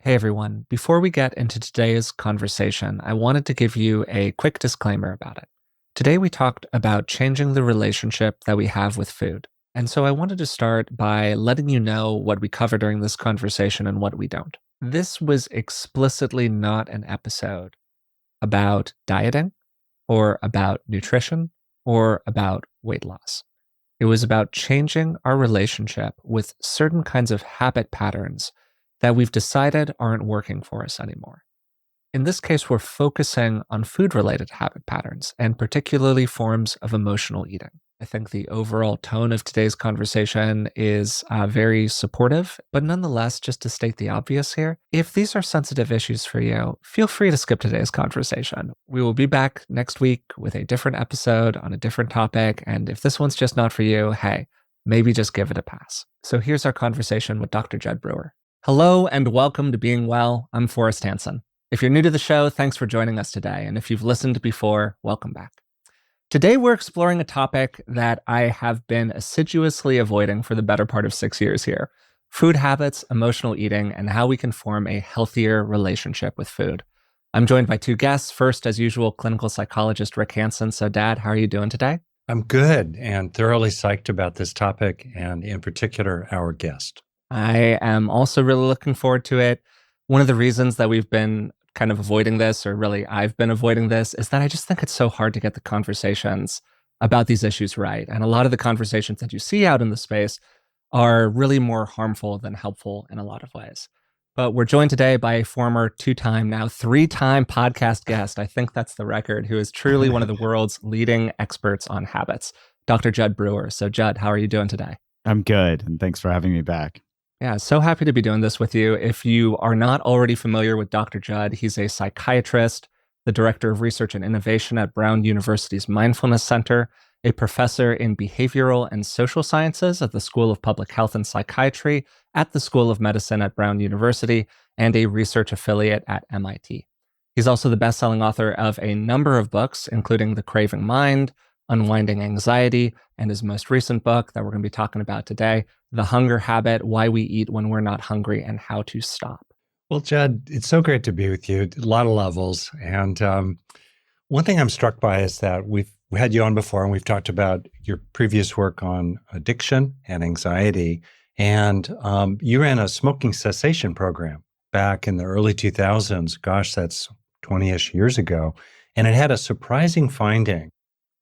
Hey everyone, before we get into today's conversation, I wanted to give you a quick disclaimer about it. Today we talked about changing the relationship that we have with food. And so I wanted to start by letting you know what we cover during this conversation and what we don't. This was explicitly not an episode about dieting or about nutrition or about weight loss. It was about changing our relationship with certain kinds of habit patterns that we've decided aren't working for us anymore. In this case, we're focusing on food related habit patterns and particularly forms of emotional eating. I think the overall tone of today's conversation is very supportive, but nonetheless, just to state the obvious here, if these are sensitive issues for you, feel free to skip today's conversation. We will be back next week with a different episode on a different topic, and if this one's just not for you, hey, maybe just give it a pass. So here's our conversation with Dr. Jud Brewer. Hello and welcome to Being Well. I'm Forrest Hanson. If you're new to the show, thanks for joining us today. And if you've listened before, welcome back. Today, we're exploring a topic that I have been assiduously avoiding for the better part of 6 years here: food habits, emotional eating, and how we can form a healthier relationship with food. I'm joined by two guests. First, as usual, clinical psychologist Rick Hanson. So, Dad, how are you doing today? I'm good and thoroughly psyched about this topic and, in particular, our guest. I am also really looking forward to it. One of the reasons that we've been kind of avoiding this, or really I've been avoiding this, is that I just think it's so hard to get the conversations about these issues right. And a lot of the conversations that you see out in the space are really more harmful than helpful in a lot of ways. But we're joined today by a former two-time, now three-time podcast guest. I think that's the record, who is truly one of the world's leading experts on habits, Dr. Jud Brewer. So Jud, how are you doing today? I'm good, and thanks for having me back. Yeah, so happy to be doing this with you. If you are not already familiar with Dr. Jud, he's a psychiatrist, the director of research and innovation at Brown University's Mindfulness Center, a professor in behavioral and social sciences at the School of Public Health and Psychiatry at the School of Medicine at Brown University, and a research affiliate at MIT. He's also the best-selling author of a number of books, including The Craving Mind, Unwinding Anxiety, and his most recent book that we're going to be talking about today, The Hunger Habit: Why We Eat When We're Not Hungry and How to Stop. Well, Jud, it's so great to be with you. A lot of levels. And one thing I'm struck by is that we had you on before, and we've talked about your previous work on addiction and anxiety. And you ran a smoking cessation program back in the early 2000s. Gosh, that's 20-ish years ago. And it had a surprising finding.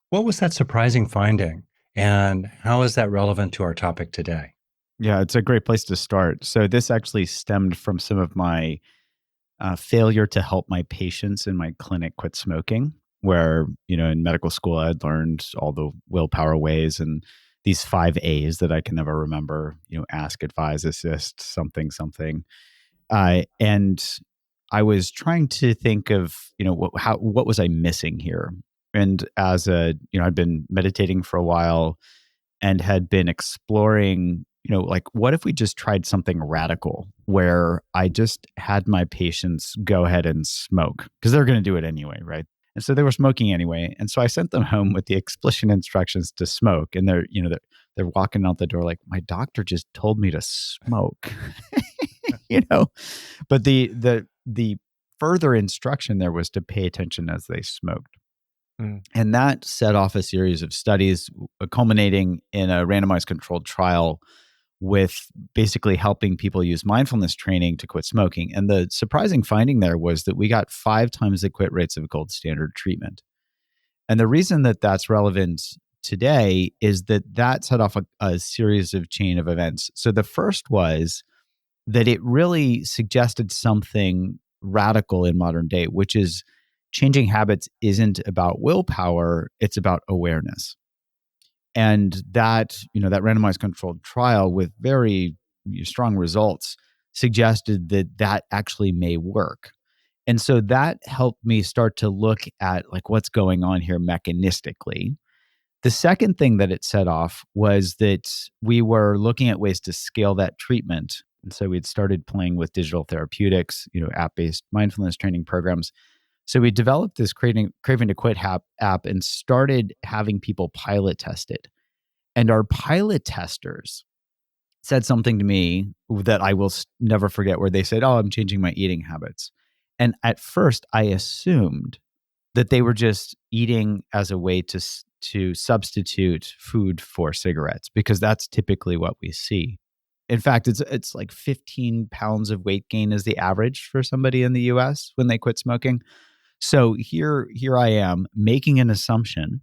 What was that surprising finding, and how is that relevant to our topic today? Yeah, it's a great place to start. So this actually stemmed from some of my failure to help my patients in my clinic quit smoking, where, in medical school, I'd learned all the willpower ways and these 5 A's that I can never remember, ask, advise, assist, something. And I was trying to think of, what was I missing here? And I'd been meditating for a while and had been exploring, what if we just tried something radical where I just had my patients go ahead and smoke, because they're going to do it anyway, right? And so they were smoking anyway. And so I sent them home with the explicit instructions to smoke. And they're walking out the door like, my doctor just told me to smoke, But the further instruction there was to pay attention as they smoked. And that set off a series of studies culminating in a randomized controlled trial with basically helping people use mindfulness training to quit smoking. And the surprising finding there was that we got 5 times the quit rates of gold standard treatment. And the reason that that's relevant today is that set off a series of chain of events. So the first was that it really suggested something radical in modern day, which is changing habits isn't about willpower, it's about awareness. And that randomized controlled trial with very strong results suggested that actually may work. And so that helped me start to look at what's going on here mechanistically. The second thing that it set off was that we were looking at ways to scale that treatment. And so we had started playing with digital therapeutics, app-based mindfulness training programs. So we developed this Craving to Quit app and started having people pilot test it. And our pilot testers said something to me that I will never forget, where they said, "Oh, I'm changing my eating habits." And at first I assumed that they were just eating as a way to substitute food for cigarettes, because that's typically what we see. In fact, it's like 15 pounds of weight gain is the average for somebody in the US when they quit smoking. So here I am making an assumption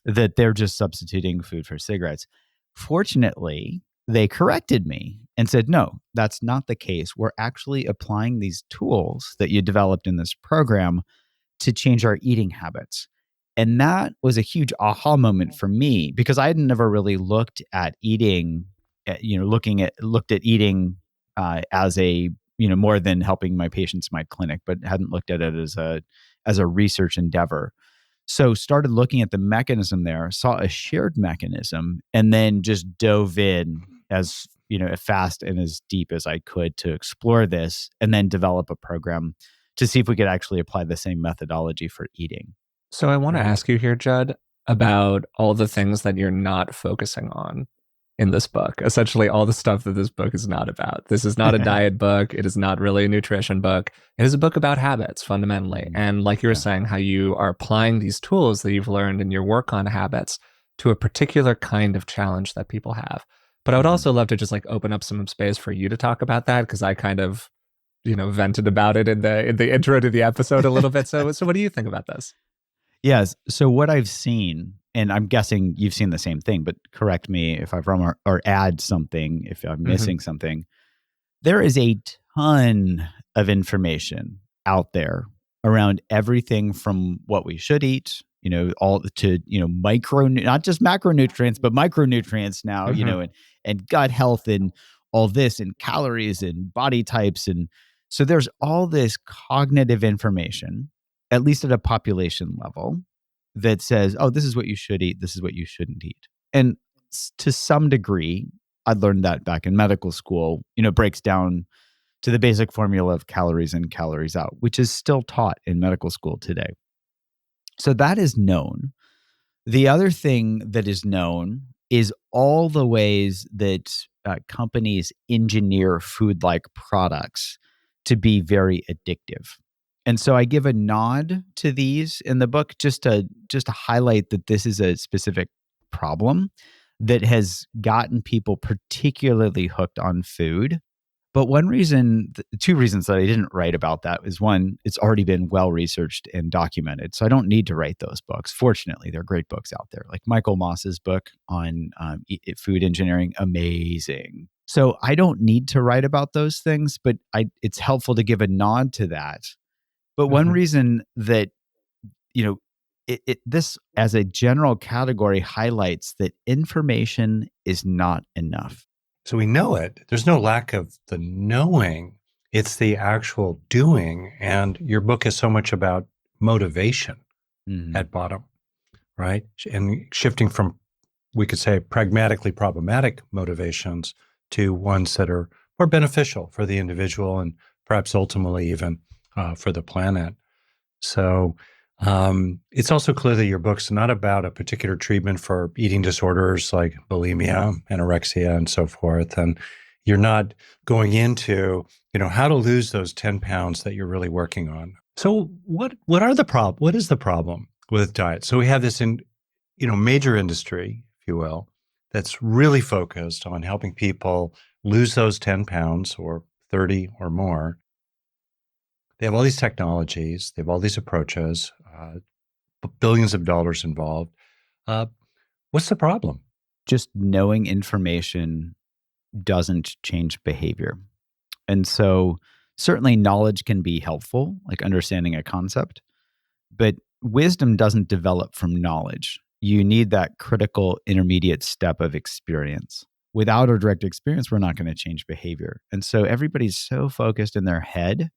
that they're just substituting food for cigarettes. Fortunately, they corrected me and said, "No, that's not the case. We're actually applying these tools that you developed in this program to change our eating habits." And that was a huge aha moment for me, because I had never really looked at eating, looked at eating as a, more than helping my patients in my clinic, but hadn't looked at it as a research endeavor. So started looking at the mechanism there, saw a shared mechanism, and then just dove in as fast and as deep as I could to explore this, and then develop a program to see if we could actually apply the same methodology for eating. So I want to Right. ask you here, Jud, about all the things that you're not focusing on in this book. Essentially, all the stuff that this book is not about. This is not a diet book. It is not really a nutrition book. It is a book about habits, fundamentally. And like you were saying, how you are applying these tools that you've learned in your work on habits to a particular kind of challenge that people have. But I would also love to just like open up some space for you to talk about that, because I kind of, vented about it in the intro to the episode a little bit. So what do you think about this? Yes. So what I've seen, and I'm guessing you've seen the same thing, but correct me if I've wrong, or add something if I'm missing something. There is a ton of information out there around everything from what we should eat, all to, not just macronutrients, but micronutrients now, and gut health and all this, and calories and body types. And so there's all this cognitive information, at least at a population level, that says, "Oh, this is what you should eat. This is what you shouldn't eat." And to some degree, I learned that back in medical school, breaks down to the basic formula of calories in, calories out, which is still taught in medical school today. So that is known. The other thing that is known is all the ways that companies engineer food-like products to be very addictive. And so I give a nod to these in the book just to highlight that this is a specific problem that has gotten people particularly hooked on food. But two reasons that I didn't write about that is, one, it's already been well researched and documented. So I don't need to write those books. Fortunately, there are great books out there, like Michael Moss's book on food engineering, amazing. So I don't need to write about those things, but it's helpful to give a nod to that. But one reason that, this as a general category highlights that information is not enough. So we know it. There's no lack of the knowing. It's the actual doing. And your book is so much about motivation at bottom, right? And shifting from, we could say, pragmatically problematic motivations to ones that are more beneficial for the individual and perhaps ultimately even for the planet. So it's also clear that your book's not about a particular treatment for eating disorders like bulimia, anorexia, and so forth. And you're not going into, how to lose those 10 pounds that you're really working on. So what is the problem with diet? So we have this major industry, if you will, that's really focused on helping people lose those 10 pounds or 30 or more. They have all these technologies, they have all these approaches, billions of dollars involved. What's the problem? Just knowing information doesn't change behavior. And so certainly knowledge can be helpful, like understanding a concept, but wisdom doesn't develop from knowledge. You need that critical intermediate step of experience. Without a direct experience, we're not going to change behavior. And so everybody's so focused in their head.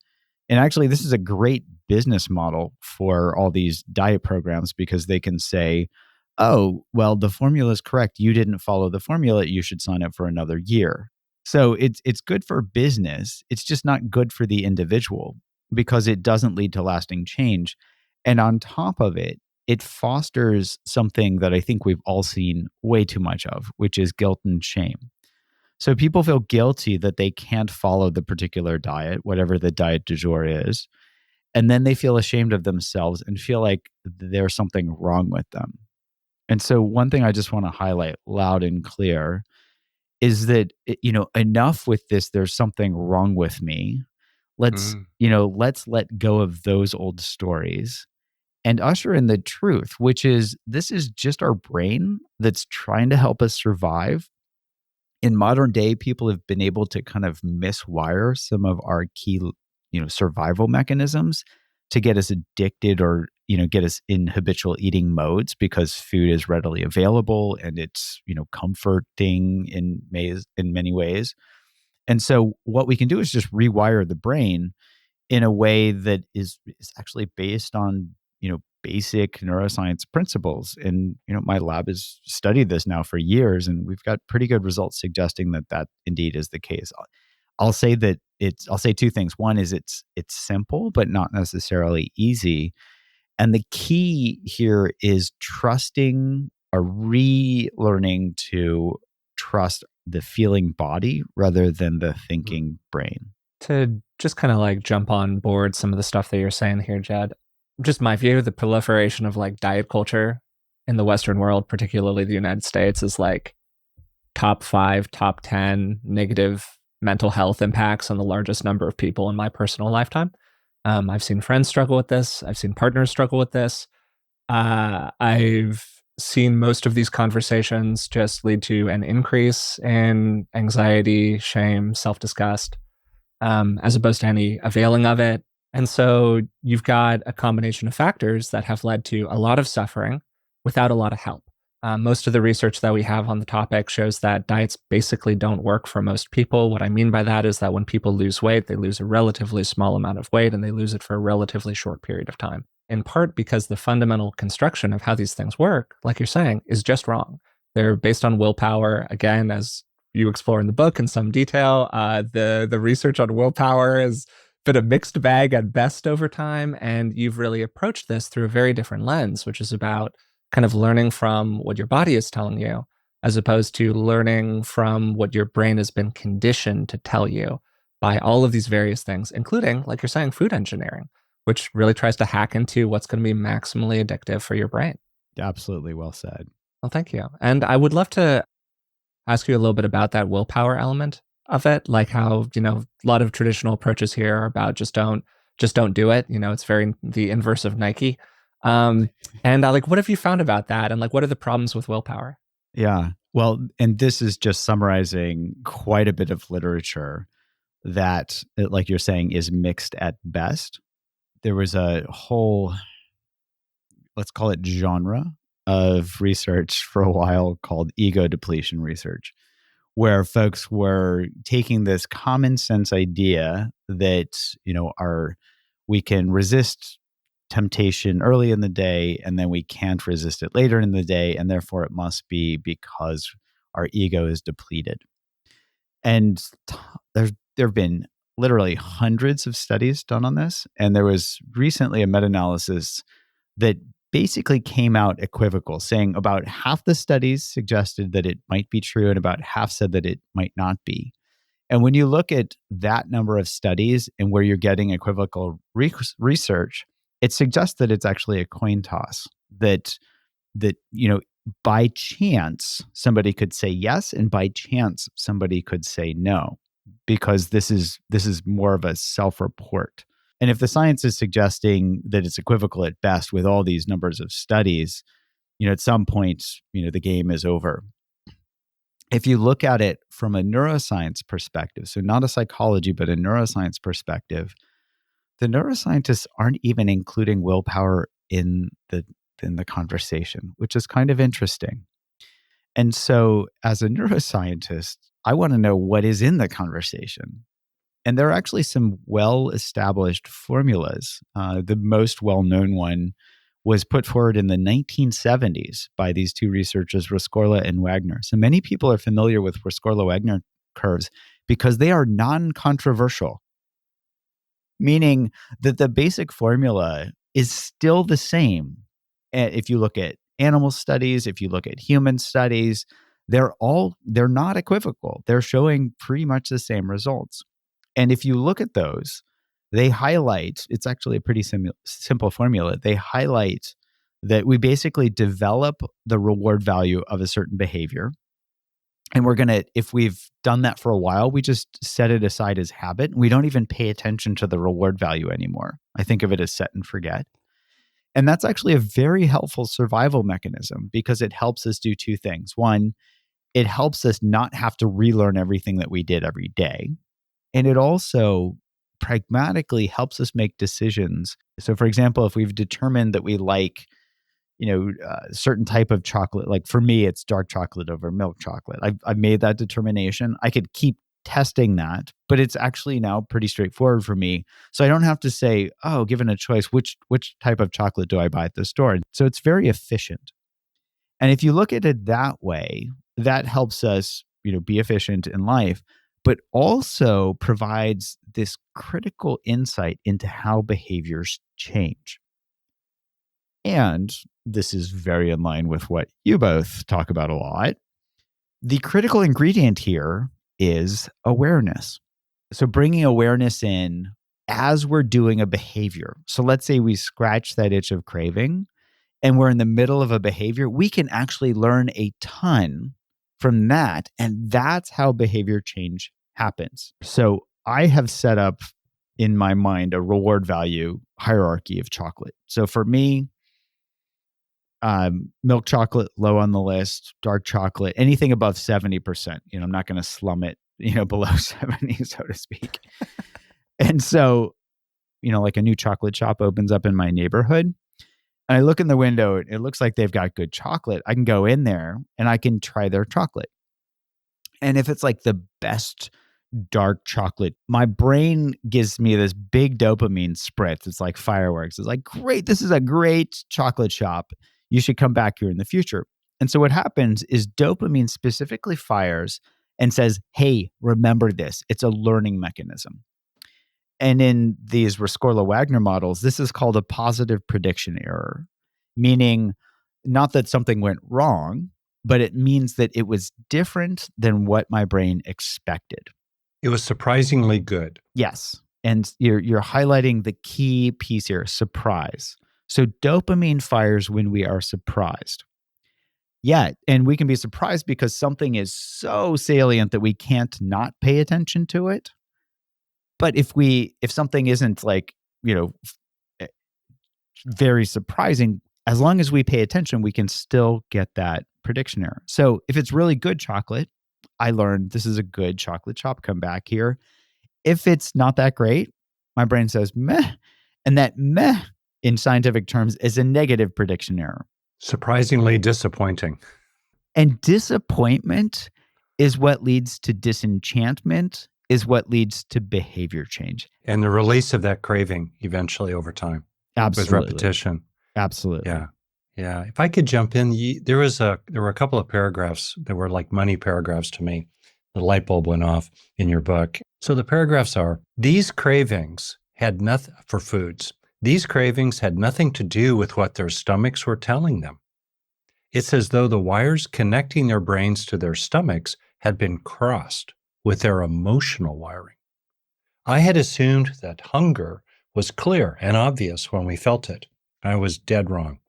And actually, this is a great business model for all these diet programs, because they can say, "Oh, well, the formula is correct. You didn't follow the formula. You should sign up for another year." So it's good for business. It's just not good for the individual, because it doesn't lead to lasting change. And on top of it, it fosters something that I think we've all seen way too much of, which is guilt and shame. So people feel guilty that they can't follow the particular diet, whatever the diet du jour is. And then they feel ashamed of themselves and feel like there's something wrong with them. And so one thing I just want to highlight loud and clear is that, enough with this, there's something wrong with me. Let's let go of those old stories and usher in the truth, which is this is just our brain that's trying to help us survive. In modern day, people have been able to kind of miswire some of our key, survival mechanisms to get us addicted or, get us in habitual eating modes because food is readily available and it's, comforting in many ways. And so what we can do is just rewire the brain in a way that is actually based on, basic neuroscience principles. And, my lab has studied this now for years, and we've got pretty good results suggesting that indeed is the case. I'll say two things. One is it's simple, but not necessarily easy. And the key here is trusting or relearning to trust the feeling body rather than the thinking brain. To just kind of like jump on board some of the stuff that you're saying here, Jud, just my view, the proliferation of like diet culture in the Western world, particularly the United States, is like top 5, top 10 negative mental health impacts on the largest number of people in my personal lifetime. I've seen friends struggle with this. I've seen partners struggle with this. I've seen most of these conversations just lead to an increase in anxiety, shame, self-disgust, as opposed to any availing of it. And so you've got a combination of factors that have led to a lot of suffering without a lot of help. Most of the research that we have on the topic shows that diets basically don't work for most people. What I mean by that is that when people lose weight, they lose a relatively small amount of weight and they lose it for a relatively short period of time. In part because the fundamental construction of how these things work, like you're saying, is just wrong. They're based on willpower. Again, as you explore in the book in some detail, the research on willpower has been a mixed bag at best over time. And you've really approached this through a very different lens, which is about kind of learning from what your body is telling you, as opposed to learning from what your brain has been conditioned to tell you by all of these various things, including, like you're saying, food engineering, which really tries to hack into what's going to be maximally addictive for your brain. Absolutely well said. Well, thank you. And I would love to ask you a little bit about that willpower element of it, like how, a lot of traditional approaches here are about just don't do it. It's very the inverse of Nike. And like, what have you found about that? And like, what are the problems with willpower? Yeah. Well, and this is just summarizing quite a bit of literature that, like you're saying, is mixed at best. There was a whole, let's call it genre of research for a while called ego depletion research, where folks were taking this common sense idea that, we can resist temptation early in the day and then we can't resist it later in the day, and therefore it must be because our ego is depleted. And there have been literally hundreds of studies done on this, and there was recently a meta-analysis that basically came out equivocal, saying about half the studies suggested that it might be true and about half said that it might not be. And when you look at that number of studies and where you're getting equivocal research, it suggests that it's actually a coin toss, that by chance somebody could say yes and by chance somebody could say no, because this is more of a self-report. And if the science is suggesting that it's equivocal at best with all these numbers of studies, at some point, the game is over. If you look at it from a neuroscience perspective, so not a psychology, but a neuroscience perspective, the neuroscientists aren't even including willpower in the conversation, which is kind of interesting. And so as a neuroscientist, I want to know what is in the conversation. And there are actually some well-established formulas. The most well-known one was put forward in the 1970s by these two researchers, Rescorla and Wagner. So many people are familiar with Rescorla-Wagner curves because they are non-controversial, meaning that the basic formula is still the same. If you look at animal studies, if you look at human studies, they're not equivocal. They're showing pretty much the same results. And if you look at those, they highlight, it's actually a pretty simple formula. They highlight that we basically develop the reward value of a certain behavior. And we're going to, if we've done that for a while, we just set it aside as habit. We don't even pay attention to the reward value anymore. I think of it as set and forget. And that's actually a very helpful survival mechanism because it helps us do two things. One, it helps us not have to relearn everything that we did every day. And it also pragmatically helps us make decisions. So for example, if we've determined that we like, certain type of chocolate, like for me, it's dark chocolate over milk chocolate. I've made that determination. I could keep testing that, but it's actually now pretty straightforward for me. So I don't have to say, oh, given a choice, which type of chocolate do I buy at the store? So it's very efficient. And if you look at it that way, that helps us, be efficient in life, but also provides this critical insight into how behaviors change. And this is very in line with what you both talk about a lot. The critical ingredient here is awareness. So bringing awareness in as we're doing a behavior. So let's say we scratch that itch of craving and we're in the middle of a behavior, we can actually learn a ton from that. And that's how behavior change happens. So I have set up in my mind a reward value hierarchy of chocolate. So for me, milk chocolate low on the list, dark chocolate, anything above 70%. I'm not going to slum it, below 70, so to speak. And so, like a new chocolate shop opens up in my neighborhood, and I look in the window, it looks like they've got good chocolate. I can go in there and I can try their chocolate. And if it's like the best dark chocolate, my brain gives me this big dopamine spritz. It's like fireworks. It's like, great, this is a great chocolate shop. You should come back here in the future. And so what happens is dopamine specifically fires and says, hey, remember this. It's a learning mechanism. And in these Rescorla-Wagner models, this is called a positive prediction error, meaning not that something went wrong, but it means that it was different than what my brain expected. It was surprisingly good. Yes. And you're highlighting the key piece here, surprise. So dopamine fires when we are surprised. Yeah, and we can be surprised because something is so salient that we can't not pay attention to it. But if something isn't like, very surprising, as long as we pay attention, we can still get that prediction error. So if it's really good chocolate, I learned this is a good chocolate shop, come back here. If it's not that great, my brain says meh. And that meh in scientific terms is a negative prediction error. Surprisingly disappointing. And disappointment is what leads to disenchantment, is what leads to behavior change. And the release of that craving eventually over time. Absolutely. With repetition. Absolutely. Yeah. Yeah. If I could jump in, there were a couple of paragraphs that were like money paragraphs to me. The light bulb went off in your book. So the paragraphs are, these cravings had nothing for foods. These cravings had nothing to do with what their stomachs were telling them. It's as though the wires connecting their brains to their stomachs had been crossed with their emotional wiring. I had assumed that hunger was clear and obvious when we felt it. I was dead wrong.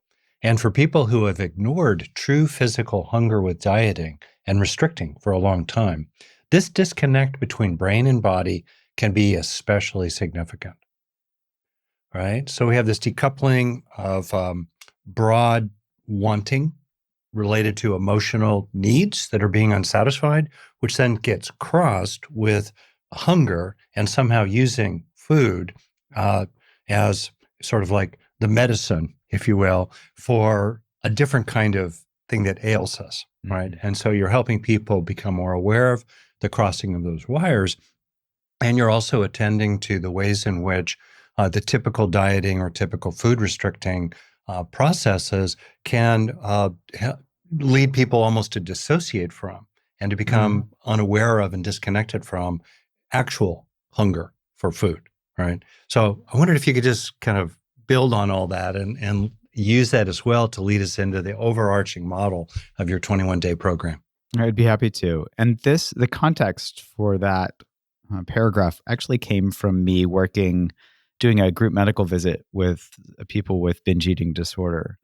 And for people who have ignored true physical hunger with dieting and restricting for a long time, this disconnect between brain and body can be especially significant. Right? So we have this decoupling of broad wanting related to emotional needs that are being unsatisfied, which then gets crossed with hunger and somehow using food as sort of like the medicine, if you will, for a different kind of thing that ails us, right? And so you're helping people become more aware of the crossing of those wires, and you're also attending to the ways in which the typical dieting or typical food restricting processes can lead people almost to dissociate from and to become unaware of and disconnected from actual hunger for food, right? So I wondered if you could just kind of build on all that and use that as well to lead us into the overarching model of your 21-day program. I'd be happy to. And the context for that paragraph actually came from me doing a group medical visit with people with binge eating disorder.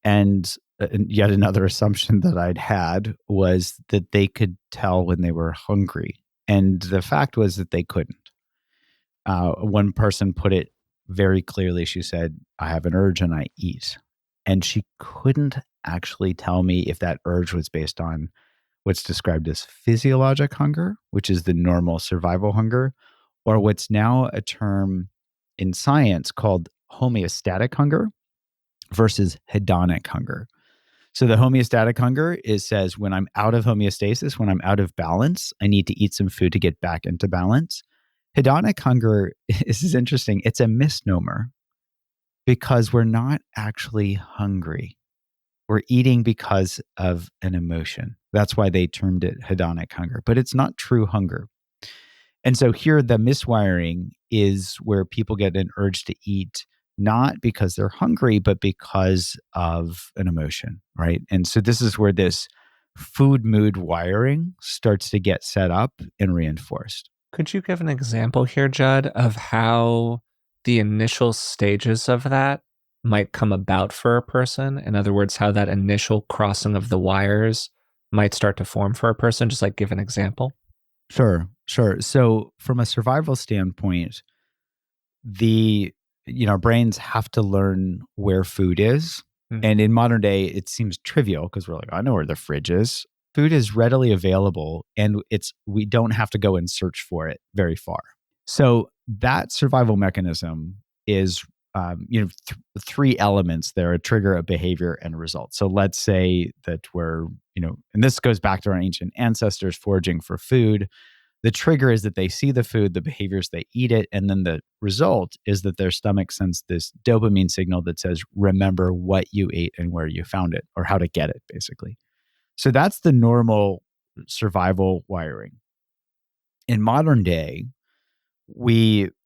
And yet another assumption that I'd had was that they could tell when they were hungry. And the fact was that they couldn't. One person put it very clearly. She said, I have an urge and I eat. And she couldn't actually tell me if that urge was based on what's described as physiologic hunger, which is the normal survival hunger, or what's now a term in science called homeostatic hunger versus hedonic hunger. So the homeostatic hunger says when I'm out of homeostasis, when I'm out of balance, I need to eat some food to get back into balance. Hedonic hunger, this is interesting. It's a misnomer because we're not actually hungry. We're eating because of an emotion. That's why they termed it hedonic hunger, but it's not true hunger. And so here the miswiring is where people get an urge to eat, not because they're hungry, but because of an emotion, right? And so this is where this food mood wiring starts to get set up and reinforced. Could you give an example here, Jud, of how the initial stages of that might come about for a person? In other words, how that initial crossing of the wires might start to form for a person? Just like give an example. Sure. So from a survival standpoint, our brains have to learn where food is. And in modern day, it seems trivial because we're like, I know where the fridge is. Food is readily available and we don't have to go and search for it very far. So that survival mechanism is, three elements there: a trigger, a behavior, and a result. So let's say that we're, and this goes back to our ancient ancestors foraging for food. The trigger is that they see the food, the behaviors, they eat it. And then the result is that their stomach sends this dopamine signal that says, remember what you ate and where you found it, or how to get it, basically. So that's the normal survival wiring. In modern day,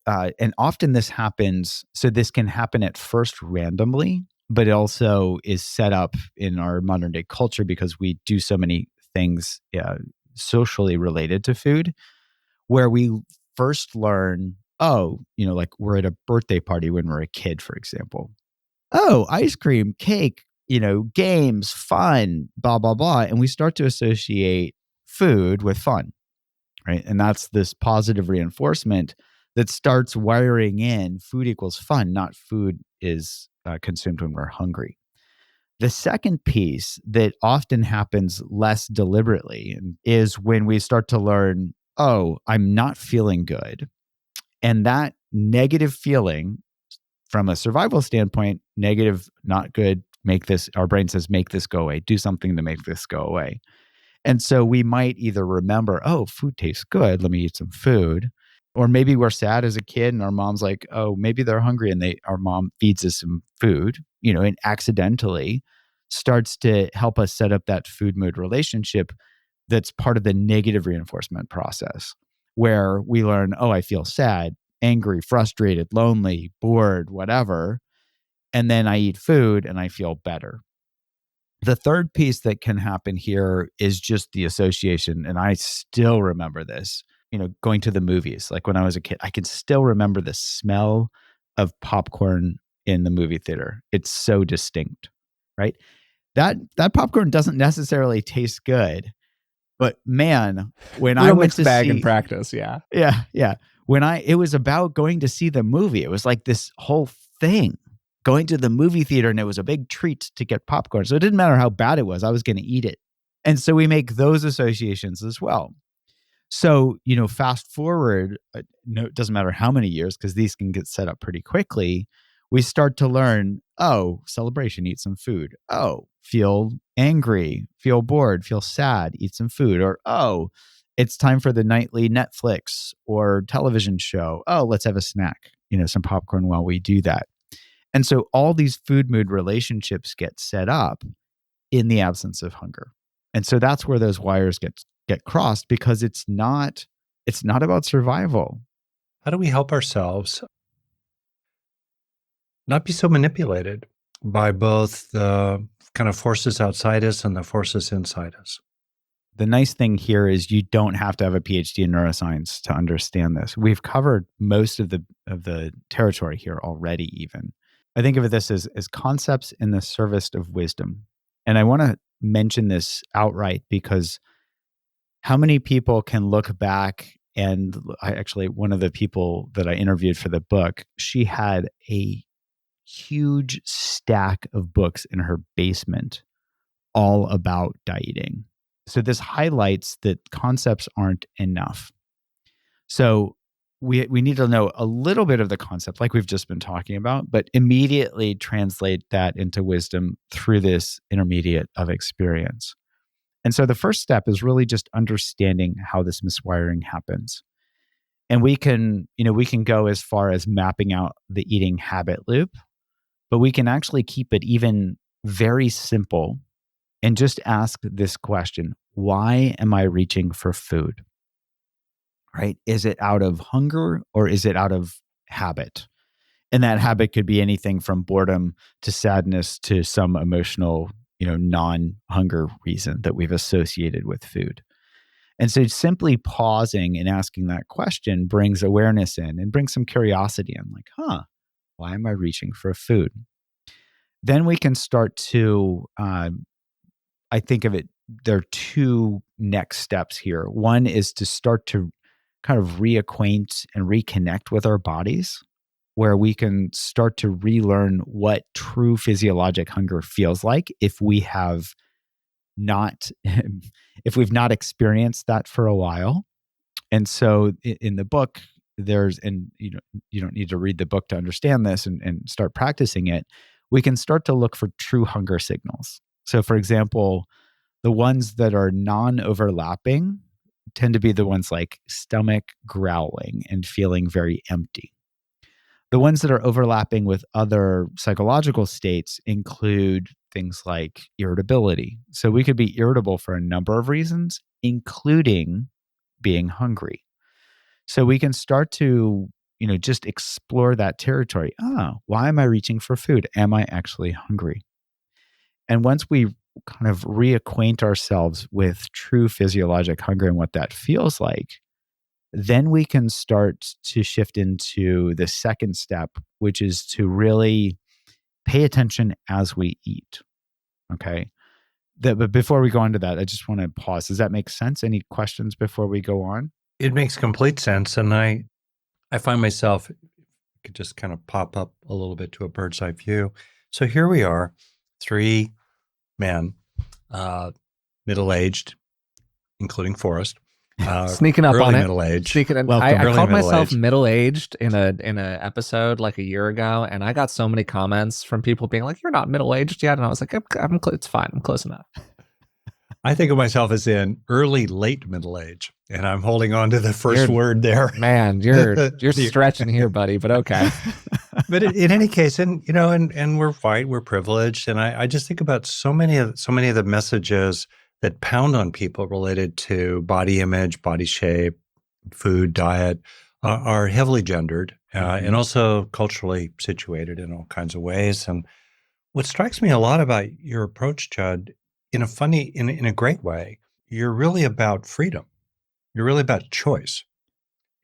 and often this happens, so this can happen at first randomly, but it also is set up in our modern day culture because we do so many things socially related to food, where we first learn, like we're at a birthday party when we're a kid, for example. Oh, ice cream, cake, games, fun, blah, blah, blah. And we start to associate food with fun, right? And that's this positive reinforcement that starts wiring in food equals fun, not food is consumed when we're hungry. The second piece that often happens less deliberately is when we start to learn, I'm not feeling good. And that negative feeling, from a survival standpoint, negative, not good, our brain says, make this go away, do something to make this go away. And so we might either remember, food tastes good, let me eat some food. Or maybe we're sad as a kid and our mom's like, maybe they're hungry and our mom feeds us some food, and accidentally starts to help us set up that food mood relationship that's part of the negative reinforcement process, where we learn, I feel sad, angry, frustrated, lonely, bored, whatever. And then I eat food and I feel better. The third piece that can happen here is just the association. And I still remember this, going to the movies. Like when I was a kid, I can still remember the smell of popcorn in the movie theater. It's so distinct, right? That popcorn doesn't necessarily taste good, but man, when I went to bag see in practice, yeah. When it was about going to see the movie, it was like this whole thing. Going to the movie theater, and it was a big treat to get popcorn. So it didn't matter how bad it was, I was going to eat it. And so we make those associations as well. So, fast forward, no, it doesn't matter how many years, because these can get set up pretty quickly. We start to learn, celebration, eat some food. Feel angry, feel bored, feel sad, eat some food. Or, it's time for the nightly Netflix or television show. Let's have a snack, some popcorn while we do that. And so all these food mood relationships get set up in the absence of hunger. And so that's where those wires get crossed, because it's not about survival. How do we help ourselves not be so manipulated by both the kind of forces outside us and the forces inside us? the nice thing here is you don't have to have a PhD in neuroscience to understand this. We've covered most of the territory here already even. I think of this as concepts in the service of wisdom. And I want to mention this outright because how many people can look back and one of the people that I interviewed for the book, she had a huge stack of books in her basement all about dieting. So this highlights that concepts aren't enough. So we need to know a little bit of the concept like we've just been talking about, but immediately translate that into wisdom through this intermediate of experience. And so the first step is really just understanding how this miswiring happens. And we can go as far as mapping out the eating habit loop, but we can actually keep it even very simple and just ask this question: why am I reaching for food? Right? Is it out of hunger or is it out of habit? And that habit could be anything from boredom to sadness to some emotional, non-hunger reason that we've associated with food. And so simply pausing and asking that question brings awareness in and brings some curiosity in, like, why am I reaching for food? Then we can start to, I think of it, there are two next steps here. One is to start to kind of reacquaint and reconnect with our bodies, where we can start to relearn what true physiologic hunger feels like if we've not experienced that for a while. And so in the book, you don't need to read the book to understand this and start practicing it. We can start to look for true hunger signals. So for example, the ones that are non-overlapping tend to be the ones like stomach growling and feeling very empty. The ones that are overlapping with other psychological states include things like irritability. So we could be irritable for a number of reasons, including being hungry. So we can start to, just explore that territory. Why am I reaching for food? Am I actually hungry? And once we kind of reacquaint ourselves with true physiologic hunger and what that feels like, then we can start to shift into the second step, which is to really pay attention as we eat. Okay. But before we go on to that, I just want to pause. Does that make sense? Any questions before we go on? It makes complete sense. And I find myself, could just kind of pop up a little bit to a bird's eye view. So here we are, 3 men, middle-aged, including Forrest. Sneaking up on it. Middle-aged. I called myself middle-aged in a episode like a year ago, and I got so many comments from people being like, "You're not middle-aged yet," and I was like, "It's fine. I'm close enough." I think of myself as in late middle age, and I'm holding on to the first word there. Man, you're stretching here, buddy, but okay. But in any case, and we're white, we're privileged, and I just think about so many of the messages that pound on people related to body image, body shape, food, diet, are heavily gendered and also culturally situated in all kinds of ways. And what strikes me a lot about your approach, Jud, in a great way, you're really about freedom. You're really about choice.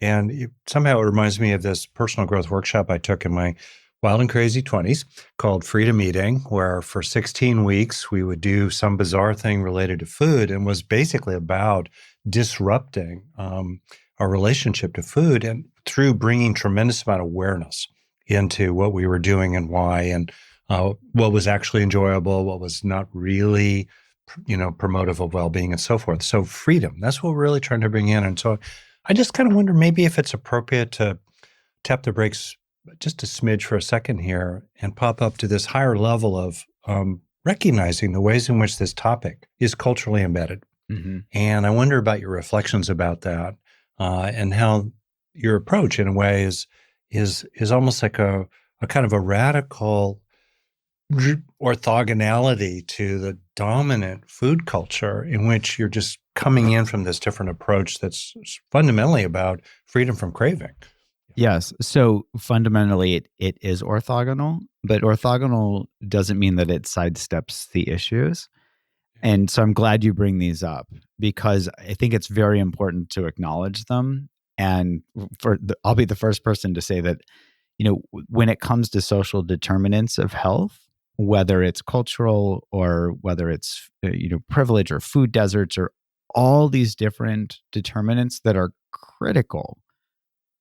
And somehow it reminds me of this personal growth workshop I took in my wild and crazy 20s called Freedom Eating, where for 16 weeks we would do some bizarre thing related to food and was basically about disrupting our relationship to food and through bringing tremendous amount of awareness into what we were doing and why, and what was actually enjoyable, what was not really, promotive of well-being and so forth. So freedom, that's what we're really trying to bring in. And so I just kind of wonder maybe if it's appropriate to tap the brakes just a smidge for a second here and pop up to this higher level of recognizing the ways in which this topic is culturally embedded. Mm-hmm. And I wonder about your reflections about that and how your approach in a way is almost like a kind of a radical orthogonality to the dominant food culture in which you're just coming in from this different approach that's fundamentally about freedom from craving. Yes. So fundamentally, it is orthogonal, but orthogonal doesn't mean that it sidesteps the issues. And so I'm glad you bring these up because I think it's very important to acknowledge them. And I'll be the first person to say that, when it comes to social determinants of health, whether it's cultural or whether it's, privilege or food deserts or all these different determinants that are critical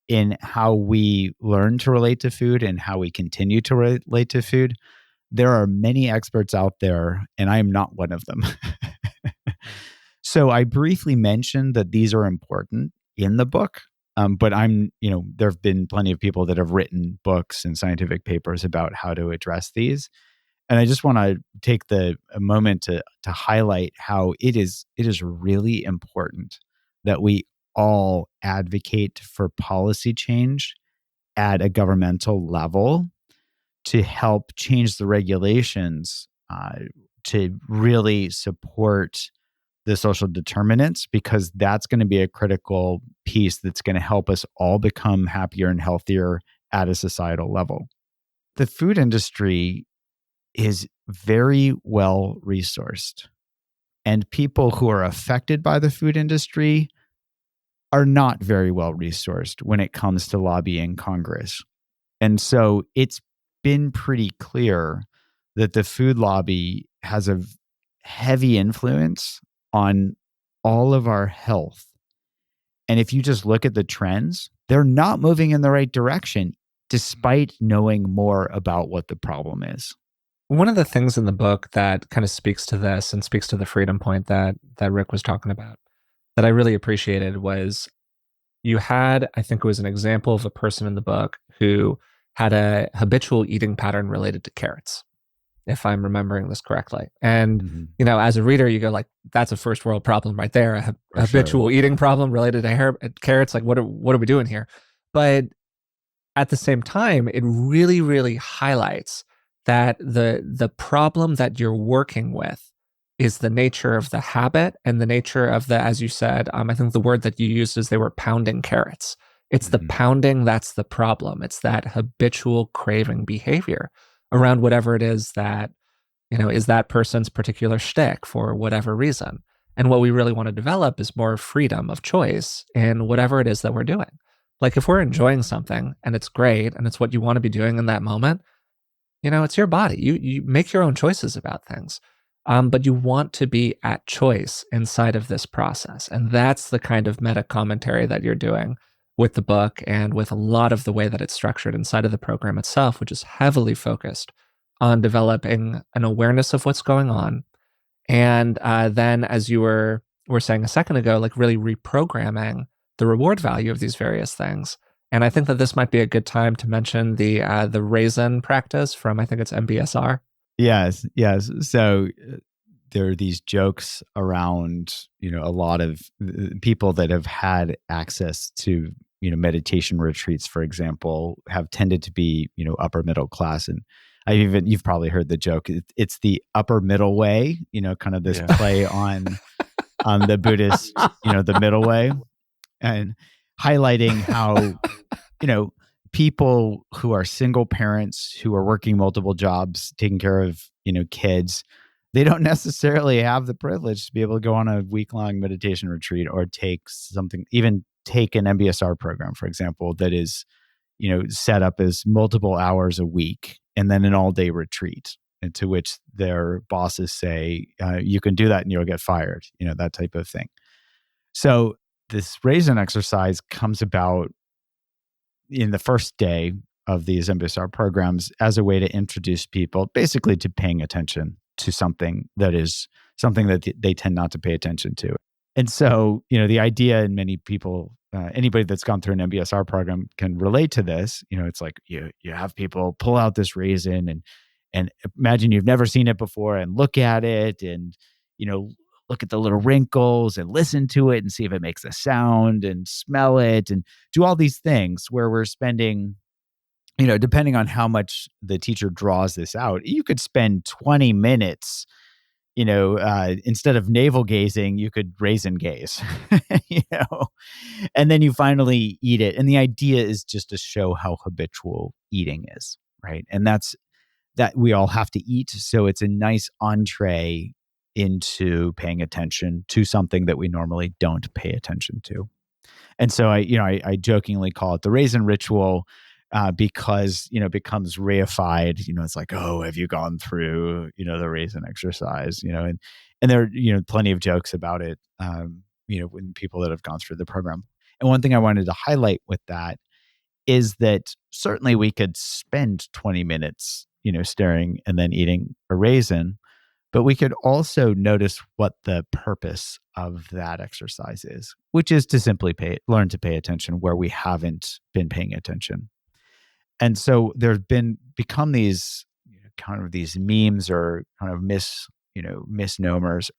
in how we learn to relate to food and how we continue to relate to food. There are many experts out there, and I am not one of them. So I briefly mentioned that these are important in the book, but there have been plenty of people that have written books and scientific papers about how to address these. And I just want to take a moment to highlight how it is really important that we all advocate for policy change at a governmental level to help change the regulations to really support the social determinants, because that's going to be a critical piece that's going to help us all become happier and healthier at a societal level. The food industry is very well resourced, and people who are affected by the food industry are not very well resourced when it comes to lobbying Congress. And so it's been pretty clear that the food lobby has a heavy influence on all of our health. And if you just look at the trends, they're not moving in the right direction, despite knowing more about what the problem is. One of the things in the book that kind of speaks to this and speaks to the freedom point that Rick was talking about that I really appreciated was you had, I think it was an example of a person in the book who had a habitual eating pattern related to carrots, if I'm remembering this correctly. And, as a reader, you go like, that's a first world problem right there. A habitual eating problem related to carrots. Like, what are we doing here? But at the same time, it really, really highlights that the problem that you're working with is the nature of the habit and the nature of the, as you said, I think the word that you used is they were pounding carrots. It's the pounding that's the problem. It's that habitual craving behavior around whatever it is that, is that person's particular shtick for whatever reason. And what we really want to develop is more freedom of choice in whatever it is that we're doing. Like if we're enjoying something and it's great and it's what you want to be doing in that moment, it's your body. You make your own choices about things. But you want to be at choice inside of this process. And that's the kind of meta commentary that you're doing with the book and with a lot of the way that it's structured inside of the program itself, which is heavily focused on developing an awareness of what's going on. And then, as you were saying a second ago, like really reprogramming the reward value of these various things. And I think that this might be a good time to mention the raisin practice from, I think it's MBSR. Yes. So there are these jokes around, a lot of people that have had access to, meditation retreats, for example, have tended to be, upper middle class. And you've probably heard the joke. It's the upper middle way, kind of this play on the Buddhist, the middle way, and highlighting how, people who are single parents who are working multiple jobs, taking care of, kids, they don't necessarily have the privilege to be able to go on a week-long meditation retreat or even take an MBSR program, for example, that is, set up as multiple hours a week and then an all-day retreat, and to which their bosses say, you can do that and you'll get fired, that type of thing. So this raisin exercise comes about in the first day of these MBSR programs as a way to introduce people basically to paying attention to something that they tend not to pay attention to. And so, the idea, and many people, anybody that's gone through an MBSR program can relate to this. It's like you have people pull out this raisin and imagine you've never seen it before and look at it and, look at the little wrinkles and listen to it and see if it makes a sound and smell it and do all these things where we're spending, depending on how much the teacher draws this out, you could spend 20 minutes, instead of navel gazing, you could raisin gaze, and then you finally eat it. And the idea is just to show how habitual eating is, right? And that's that we all have to eat. So it's a nice entree into paying attention to something that we normally don't pay attention to. And so I jokingly call it the raisin ritual, because, it becomes reified. It's like, oh, have you gone through, the raisin exercise, and there are, plenty of jokes about it, when people that have gone through the program. And one thing I wanted to highlight with that is that certainly we could spend 20 minutes, staring and then eating a raisin, but we could also notice what the purpose of that exercise is, which is to simply learn to pay attention where we haven't been paying attention. And so there's become these kind of these memes or kind of misnomers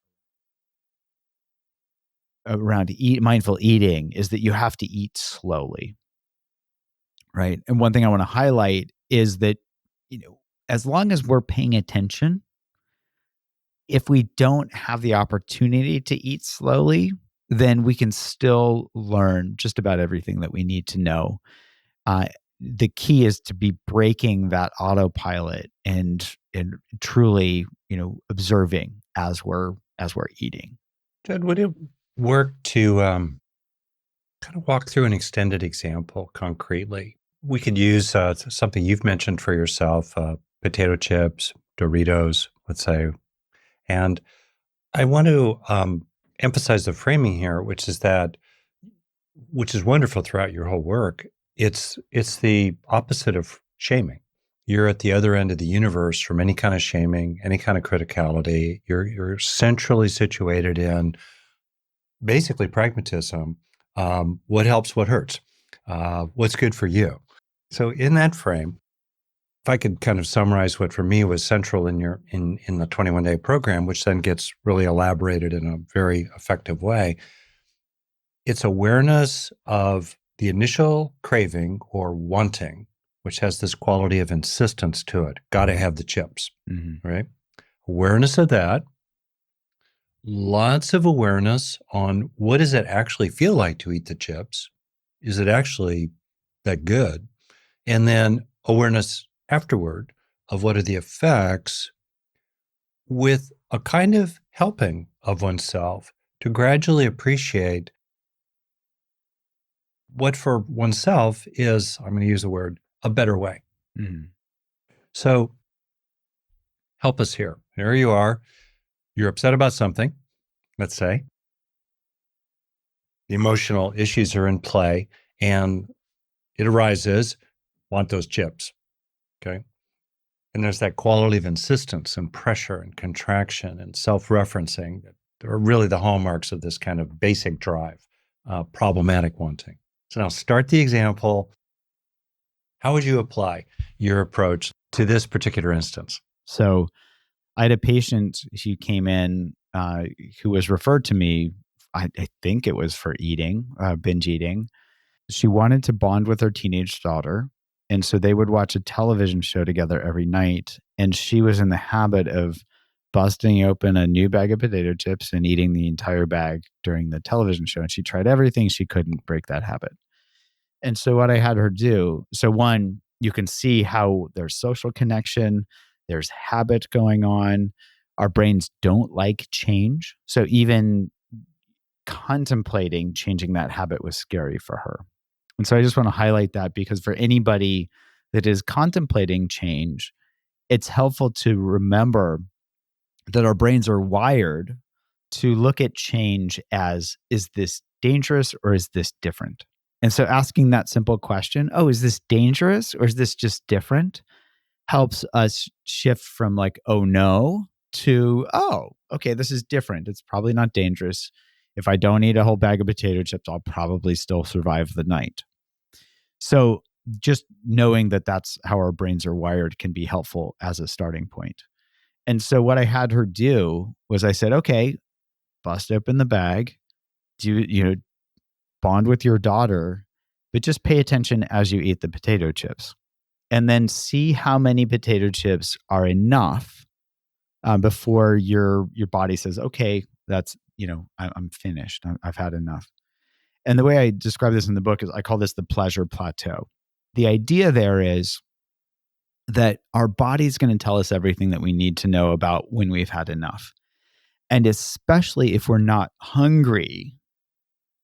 around mindful eating, is that you have to eat slowly, right? And one thing I want to highlight is that, as long as we're paying attention, if we don't have the opportunity to eat slowly, then we can still learn just about everything that we need to know. The key is to be breaking that autopilot and truly, observing as we're eating. Jud, would it work to kind of walk through an extended example concretely? We could use something you've mentioned for yourself, potato chips, Doritos, let's say. And I want to emphasize the framing here, which is wonderful throughout your whole work. It's the opposite of shaming. You're at the other end of the universe from any kind of shaming, any kind of criticality. You're centrally situated in basically pragmatism. What helps, what hurts, what's good for you. So in that frame, if I could kind of summarize what for me was central in the 21-day program, which then gets really elaborated in a very effective way, it's awareness of the initial craving or wanting, which has this quality of insistence to it. Got to have the chips, right? Awareness of that. Lots of awareness on what does it actually feel like to eat the chips? Is it actually that good? And then awareness afterward of what are the effects, with a kind of helping of oneself to gradually appreciate what for oneself is, I'm going to use the word, a better way. So help us here. There you are. You're upset about something, let's say. The emotional issues are in play and it arises, want those chips, okay? And there's that quality of insistence and pressure and contraction and self-referencing that are really the hallmarks of this kind of basic drive, problematic wanting. So now start the example. How would you apply your approach to this particular instance? So I had a patient who came in who was referred to me, I think it was for eating, binge eating. She wanted to bond with her teenage daughter. And so they would watch a television show together every night. And she was in the habit of busting open a new bag of potato chips and eating the entire bag during the television show. And she tried everything. She couldn't break that habit. And so what I had her do, so one, you can see how there's social connection, there's habit going on. Our brains don't like change. So even contemplating changing that habit was scary for her. And so I just want to highlight that, because for anybody that is contemplating change, it's helpful to remember that our brains are wired to look at change as, is this dangerous or is this different? And so asking that simple question, oh, is this dangerous or is this just different, helps us shift from like, oh no, to, oh, okay, this is different. It's probably not dangerous. If I don't eat a whole bag of potato chips, I'll probably still survive the night. So just knowing that that's how our brains are wired can be helpful as a starting point. And so what I had her do was I said, okay, bust open the bag, bond with your daughter, but just pay attention as you eat the potato chips. And then see how many potato chips are enough before your body says, okay, that's, I'm finished. I've had enough. And the way I describe this in the book is I call this the pleasure plateau. The idea there is that our body's going to tell us everything that we need to know about when we've had enough. And especially if we're not hungry,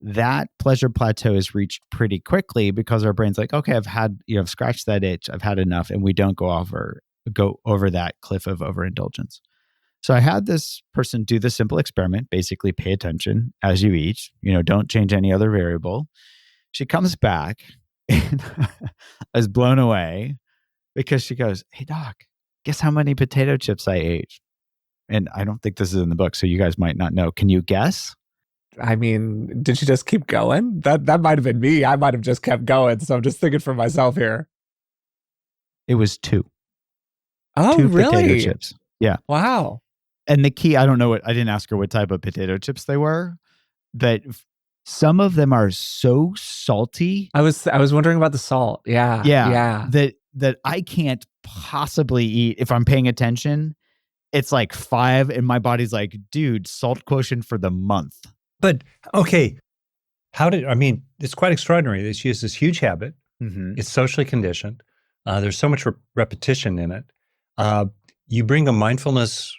that pleasure plateau is reached pretty quickly because our brain's like, okay, I've scratched that itch. I've had enough. And we don't go over that cliff of overindulgence. So I had this person do the simple experiment, basically pay attention as you eat, don't change any other variable. She comes back and I was blown away because she goes, hey, doc, guess how many potato chips I ate? And I don't think this is in the book, so you guys might not know. Can you guess? I mean, did she just keep going? That might have been me. I might have just kept going. So I'm just thinking for myself here. It was 2. Oh, 2 really? potato chips. Yeah. Wow. And the key, I didn't ask her what type of potato chips they were, but some of them are so salty. I was wondering about the salt. Yeah. That I can't possibly eat if I'm paying attention. It's like 5 and my body's like, dude, salt quotient for the month. But okay, it's quite extraordinary that she has this huge habit. Mm-hmm. It's socially conditioned. There's so much repetition in it. You bring a mindfulness,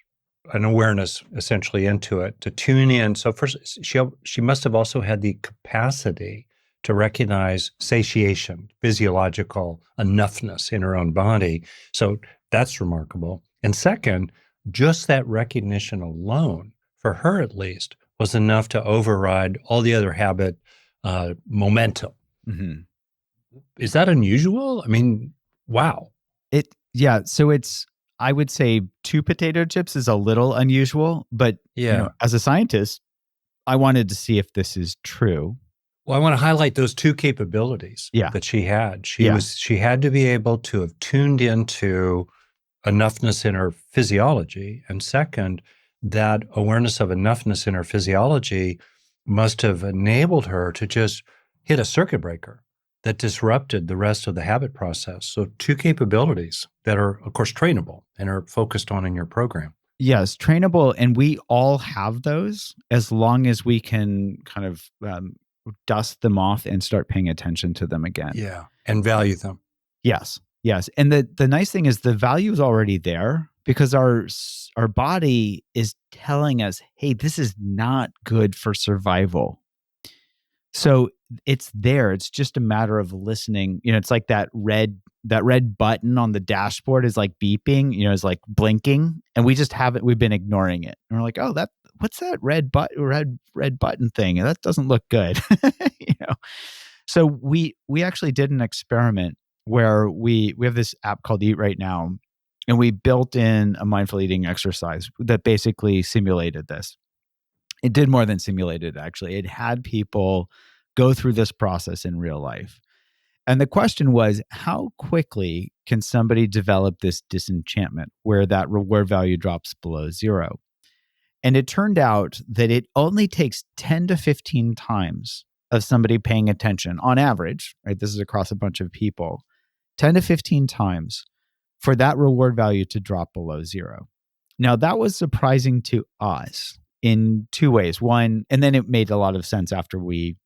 an awareness essentially into it to tune in. So first, she must have also had the capacity to recognize satiation, physiological enoughness in her own body. So that's remarkable. And second, just that recognition alone, for her at least, was enough to override all the other habit momentum. Mm-hmm. Is that unusual? I mean, wow. So I would say 2 potato chips is a little unusual, but as a scientist, I wanted to see if this is true. Well, I want to highlight those 2 capabilities that she had. She had to be able to have tuned into enoughness in her physiology. And second, that awareness of enoughness in her physiology must have enabled her to just hit a circuit breaker that disrupted the rest of the habit process. So 2 capabilities that are, of course, trainable and are focused on in your program. Yes, trainable. And we all have those as long as we can kind of dust them off and start paying attention to them again. Yeah, and value them. Yes. And the nice thing is the value is already there because our body is telling us, hey, this is not good for survival. So it's there. It's just a matter of listening. It's like that red button on the dashboard is like beeping, is like blinking, and we just haven't. We've been ignoring it, and we're like, oh, what's that red button thing? That doesn't look good, So we actually did an experiment where we have this app called Eat Right Now, and we built in a mindful eating exercise that basically simulated this. It did more than simulated, actually. It had people go through this process in real life. And the question was, how quickly can somebody develop this disenchantment where that reward value drops below 0? And it turned out that it only takes 10 to 15 times of somebody paying attention on average, right? This is across a bunch of people, 10 to 15 times for that reward value to drop below 0. Now, that was surprising to us in 2 ways. One, and then it made a lot of sense after we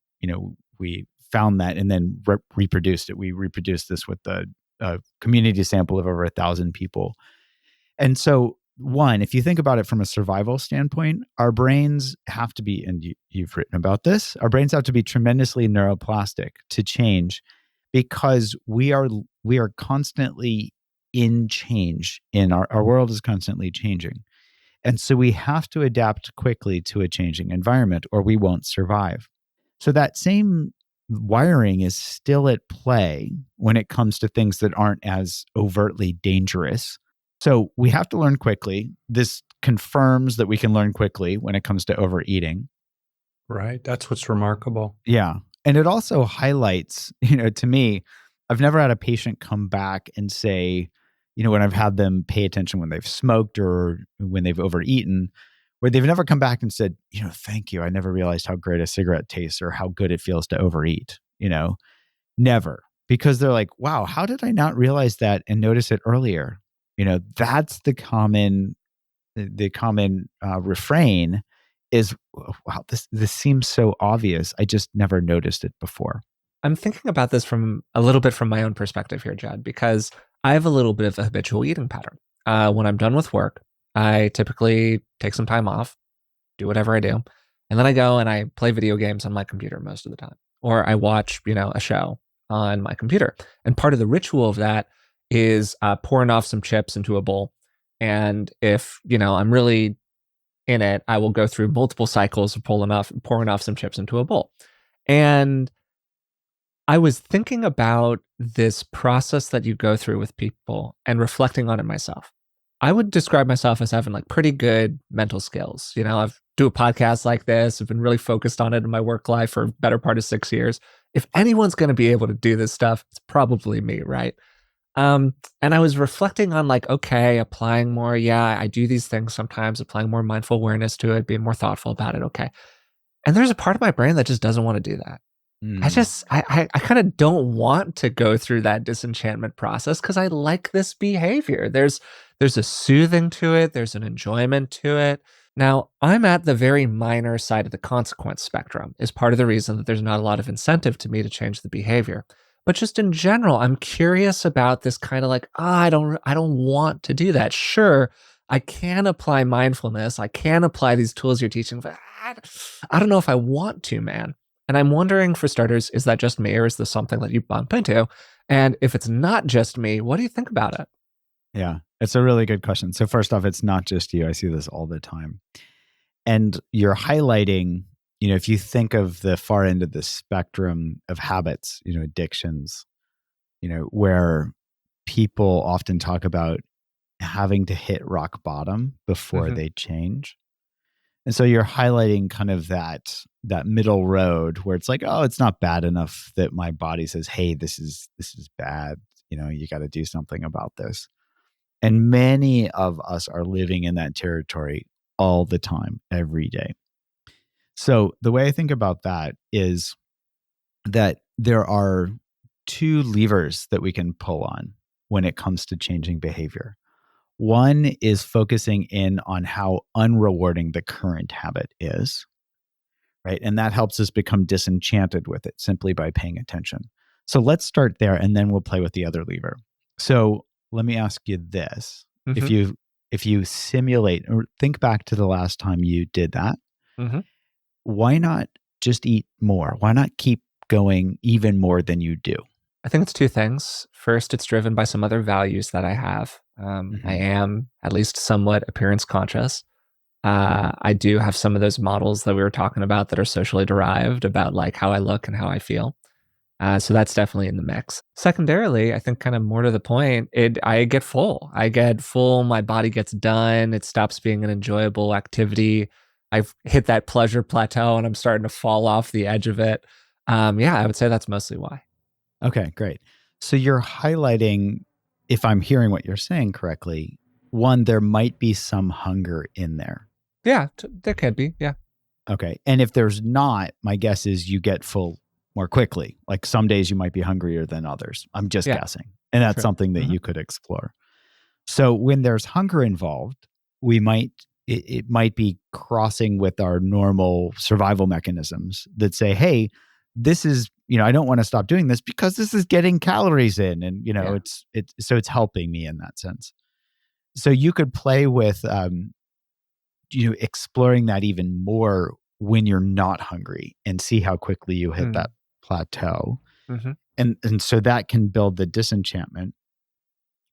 found that and then reproduced it. We reproduced this with a community sample of over 1,000 people. And so, one, if you think about it from a survival standpoint, our brains have to be, and you've written about this, our brains have to be tremendously neuroplastic to change because we are constantly in change. Our world is constantly changing. And so we have to adapt quickly to a changing environment or we won't survive. So that same wiring is still at play when it comes to things that aren't as overtly dangerous. So we have to learn quickly. This confirms that we can learn quickly when it comes to overeating. Right. That's what's remarkable. Yeah. And it also highlights, to me, I've never had a patient come back and say, when I've had them pay attention when they've smoked or when they've overeaten, where they've never come back and said, thank you. I never realized how great a cigarette tastes or how good it feels to overeat, never. Because they're like, wow, how did I not realize that and notice it earlier? That's the common refrain is, wow, this seems so obvious. I just never noticed it before. I'm thinking about this from a little bit from my own perspective here, Jud, because I have a little bit of a habitual eating pattern. When I'm done with work, I typically take some time off. do whatever I do. And then I go and I play video games on my computer most of the time, or I watch, a show on my computer. And part of the ritual of that is pouring off some chips into a bowl. And if, I'm really in it, I will go through multiple cycles of pouring off some chips into a bowl. And I was thinking about this process that you go through with people and reflecting on it myself. I would describe myself as having like pretty good mental skills. I've do a podcast like this. I've been really focused on it in my work life for a better part of 6 years. If anyone's going to be able to do this stuff, it's probably me, right? And I was reflecting on like, okay, applying more. Yeah, I do these things sometimes, applying more mindful awareness to it, being more thoughtful about it. Okay. And there's a part of my brain that just doesn't want to do that. I kind of don't want to go through that disenchantment process because I like this behavior. There's a soothing to it. There's an enjoyment to it. Now, I'm at the very minor side of the consequence spectrum, is part of the reason that there's not a lot of incentive to me to change the behavior. But just in general, I'm curious about this kind of like, I don't want to do that. Sure, I can apply mindfulness. I can apply these tools you're teaching, but I don't know if I want to, man. And I'm wondering, for starters, is that just me or is this something that you bump into? And if it's not just me, what do you think about it? Yeah, it's a really good question. So first off, it's not just you. I see this all the time. And you're highlighting, if you think of the far end of the spectrum of habits, addictions, where people often talk about having to hit rock bottom before they change. And so you're highlighting kind of that middle road where it's like, oh, it's not bad enough that my body says, hey, this is bad. You got to do something about this. And many of us are living in that territory all the time, every day. So the way I think about that is that there are two levers that we can pull on when it comes to changing behavior. One is focusing in on how unrewarding the current habit is, right? And that helps us become disenchanted with it simply by paying attention. So let's start there, and then we'll play with the other lever. So let me ask you this. If you simulate or think back to the last time you did that, why not just eat more? Why not keep going even more than you do? I think it's two things. First, it's driven by some other values that I have. I am at least somewhat appearance conscious. I do have some of those models that we were talking about that are socially derived about like how I look and how I feel. So that's definitely in the mix. Secondarily, I think kind of more to the point, I get full. My body gets done. It stops being an enjoyable activity. I've hit that pleasure plateau and I'm starting to fall off the edge of it. I would say that's mostly why. Okay, great. So you're highlighting, if I'm hearing what you're saying correctly, one, there might be some hunger in there. Yeah, there could be. Yeah. Okay. And if there's not, my guess is you get full more quickly. Like some days you might be hungrier than others. I'm just guessing. And that's something that you could explore. So when there's hunger involved, it might be crossing with our normal survival mechanisms that say, hey, this is, I don't want to stop doing this because this is getting calories in, and it's helping me in that sense. So you could play with exploring that even more when you're not hungry and see how quickly you hit that plateau. And so that can build the disenchantment.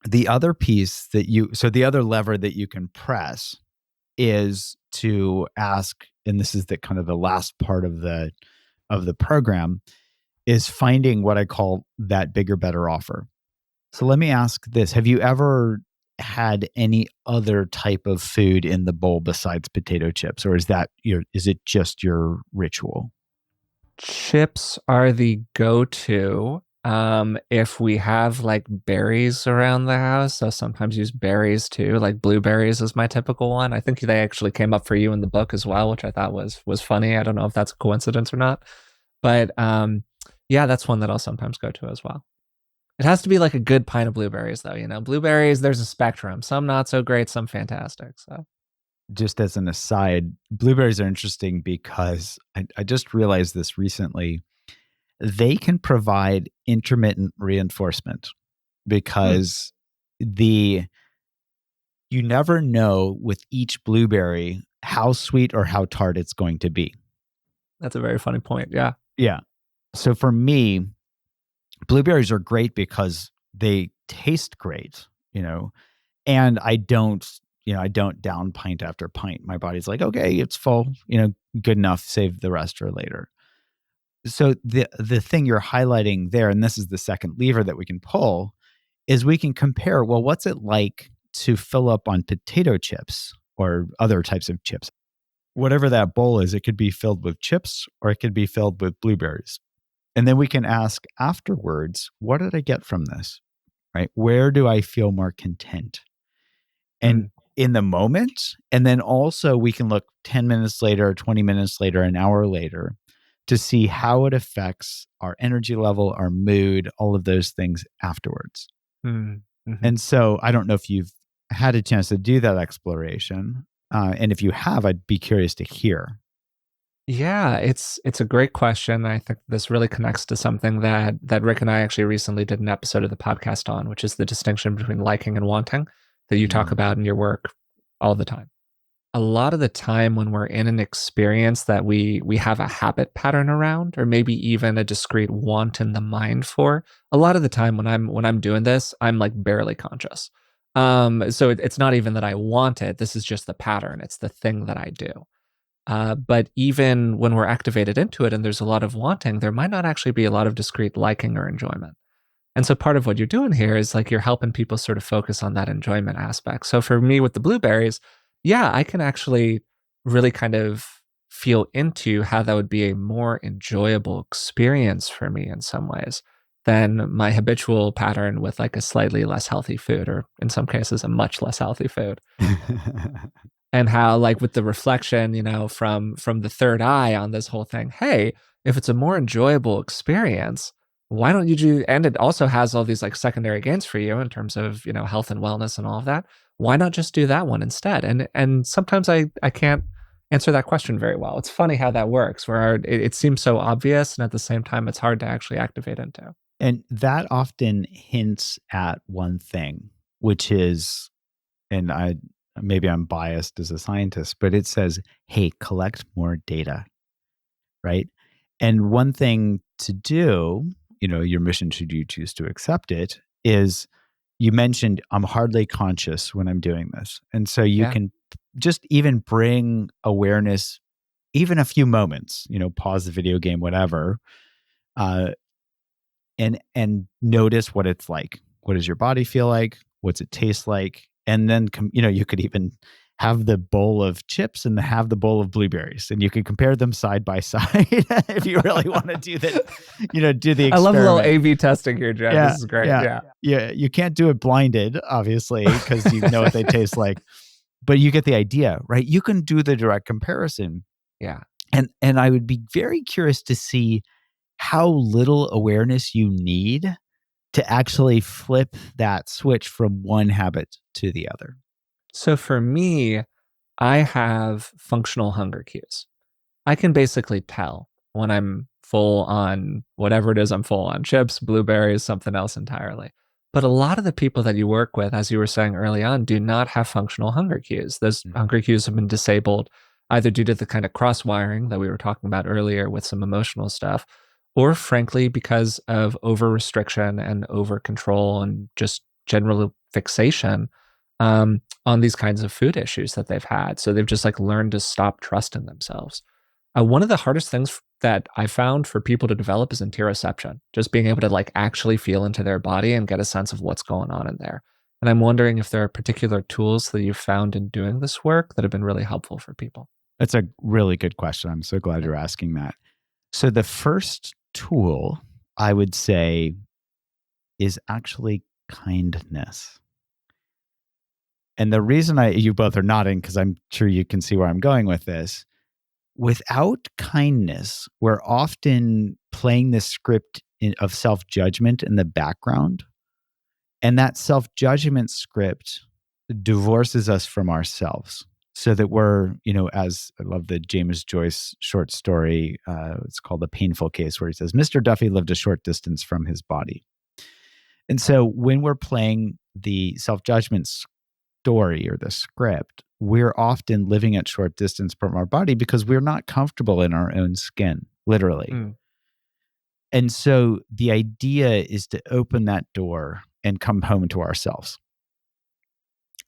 The other piece the other lever that you can press is to ask, and this is the kind of the last part of the program, is finding what I call that bigger, better offer. So let me ask this. Have you ever had any other type of food in the bowl besides potato chips, or is it just your ritual? Chips are the go-to. If we have like berries around the house, I sometimes use berries too. Like blueberries is my typical one. I think they actually came up for you in the book as well, which I thought was funny. I don't know if that's a coincidence or not, but that's one that I'll sometimes go to as well. It has to be like a good pint of blueberries, though. Blueberries, there's a spectrum. Some not so great, some fantastic. So, just as an aside, blueberries are interesting because I just realized this recently. They can provide intermittent reinforcement because you never know with each blueberry how sweet or how tart it's going to be. That's a very funny point. Yeah. Yeah. So for me, blueberries are great because they taste great, and I don't down pint after pint. My body's like, okay, it's full, good enough, save the rest for later. So the thing you're highlighting there, and this is the second lever that we can pull, is we can compare, well, what's it like to fill up on potato chips or other types of chips? Whatever that bowl is, it could be filled with chips or it could be filled with blueberries. And then we can ask afterwards, what did I get from this? Right? Where do I feel more content? And in the moment, and then also we can look 10 minutes later, 20 minutes later, an hour later to see how it affects our energy level, our mood, all of those things afterwards. Mm-hmm. And so I don't know if you've had a chance to do that exploration. And if you have, I'd be curious to hear. Yeah, it's a great question. I think this really connects to something that Rick and I actually recently did an episode of the podcast on, which is the distinction between liking and wanting that you talk about in your work all the time. A lot of the time when we're in an experience that we have a habit pattern around, or maybe even a discrete want in the mind for, a lot of the time when I'm doing this, I'm like barely conscious. So it's not even that I want it. This is just the pattern. It's the thing that I do. But even when we're activated into it and there's a lot of wanting, there might not actually be a lot of discrete liking or enjoyment. And so part of what you're doing here is like you're helping people sort of focus on that enjoyment aspect. So for me with the blueberries, yeah, I can actually really kind of feel into how that would be a more enjoyable experience for me in some ways than my habitual pattern with like a slightly less healthy food, or in some cases, a much less healthy food. And how like with the reflection, from the third eye on this whole thing, hey, if it's a more enjoyable experience, why don't you do, and it also has all these like secondary gains for you in terms of, health and wellness and all of that. Why not just do that one instead? And sometimes I can't answer that question very well. It's funny how that works, where it seems so obvious, and at the same time, it's hard to actually activate into. And that often hints at one thing, which is, and maybe I'm biased as a scientist, but it says, hey, collect more data, right? And one thing to do, your mission, should you choose to accept it, is you mentioned I'm hardly conscious when I'm doing this. And so you can just even bring awareness, even a few moments, pause the video game, whatever, and notice what it's like. What does your body feel like? What's it taste like? And then, you could even have the bowl of chips and have the bowl of blueberries, and you could compare them side by side if you really want to do the experiment. I love a little A/B testing here, Jud. This is great. Yeah. You can't do it blinded, obviously, because you know what they taste like, but you get the idea, right? You can do the direct comparison. Yeah. And I would be very curious to see how little awareness you need to actually flip that switch from one habit to the other. So for me, I have functional hunger cues. I can basically tell when I'm full on whatever it is I'm full on, chips, blueberries, something else entirely. But a lot of the people that you work with, as you were saying early on, do not have functional hunger cues. Those hunger cues have been disabled either due to the kind of cross wiring that we were talking about earlier with some emotional stuff, or frankly, because of over restriction and over control and just general fixation on these kinds of food issues that they've had. So they've just like learned to stop trusting themselves. One of the hardest things that I found for people to develop is interoception, just being able to like actually feel into their body and get a sense of what's going on in there. And I'm wondering if there are particular tools that you've found in doing this work that have been really helpful for people. That's a really good question. I'm so glad you're asking that. So the first tool I would say is actually kindness. And the reason you both are nodding, because I'm sure you can see where I'm going with this. Without kindness, we're often playing this script of self-judgment in the background. And that self-judgment script divorces us from ourselves. So that we're, as I love the James Joyce short story, it's called The Painful Case, where he says, Mr. Duffy lived a short distance from his body. And so when we're playing the self-judgment story or the script, we're often living at short distance from our body because we're not comfortable in our own skin, literally. And so the idea is to open that door and come home to ourselves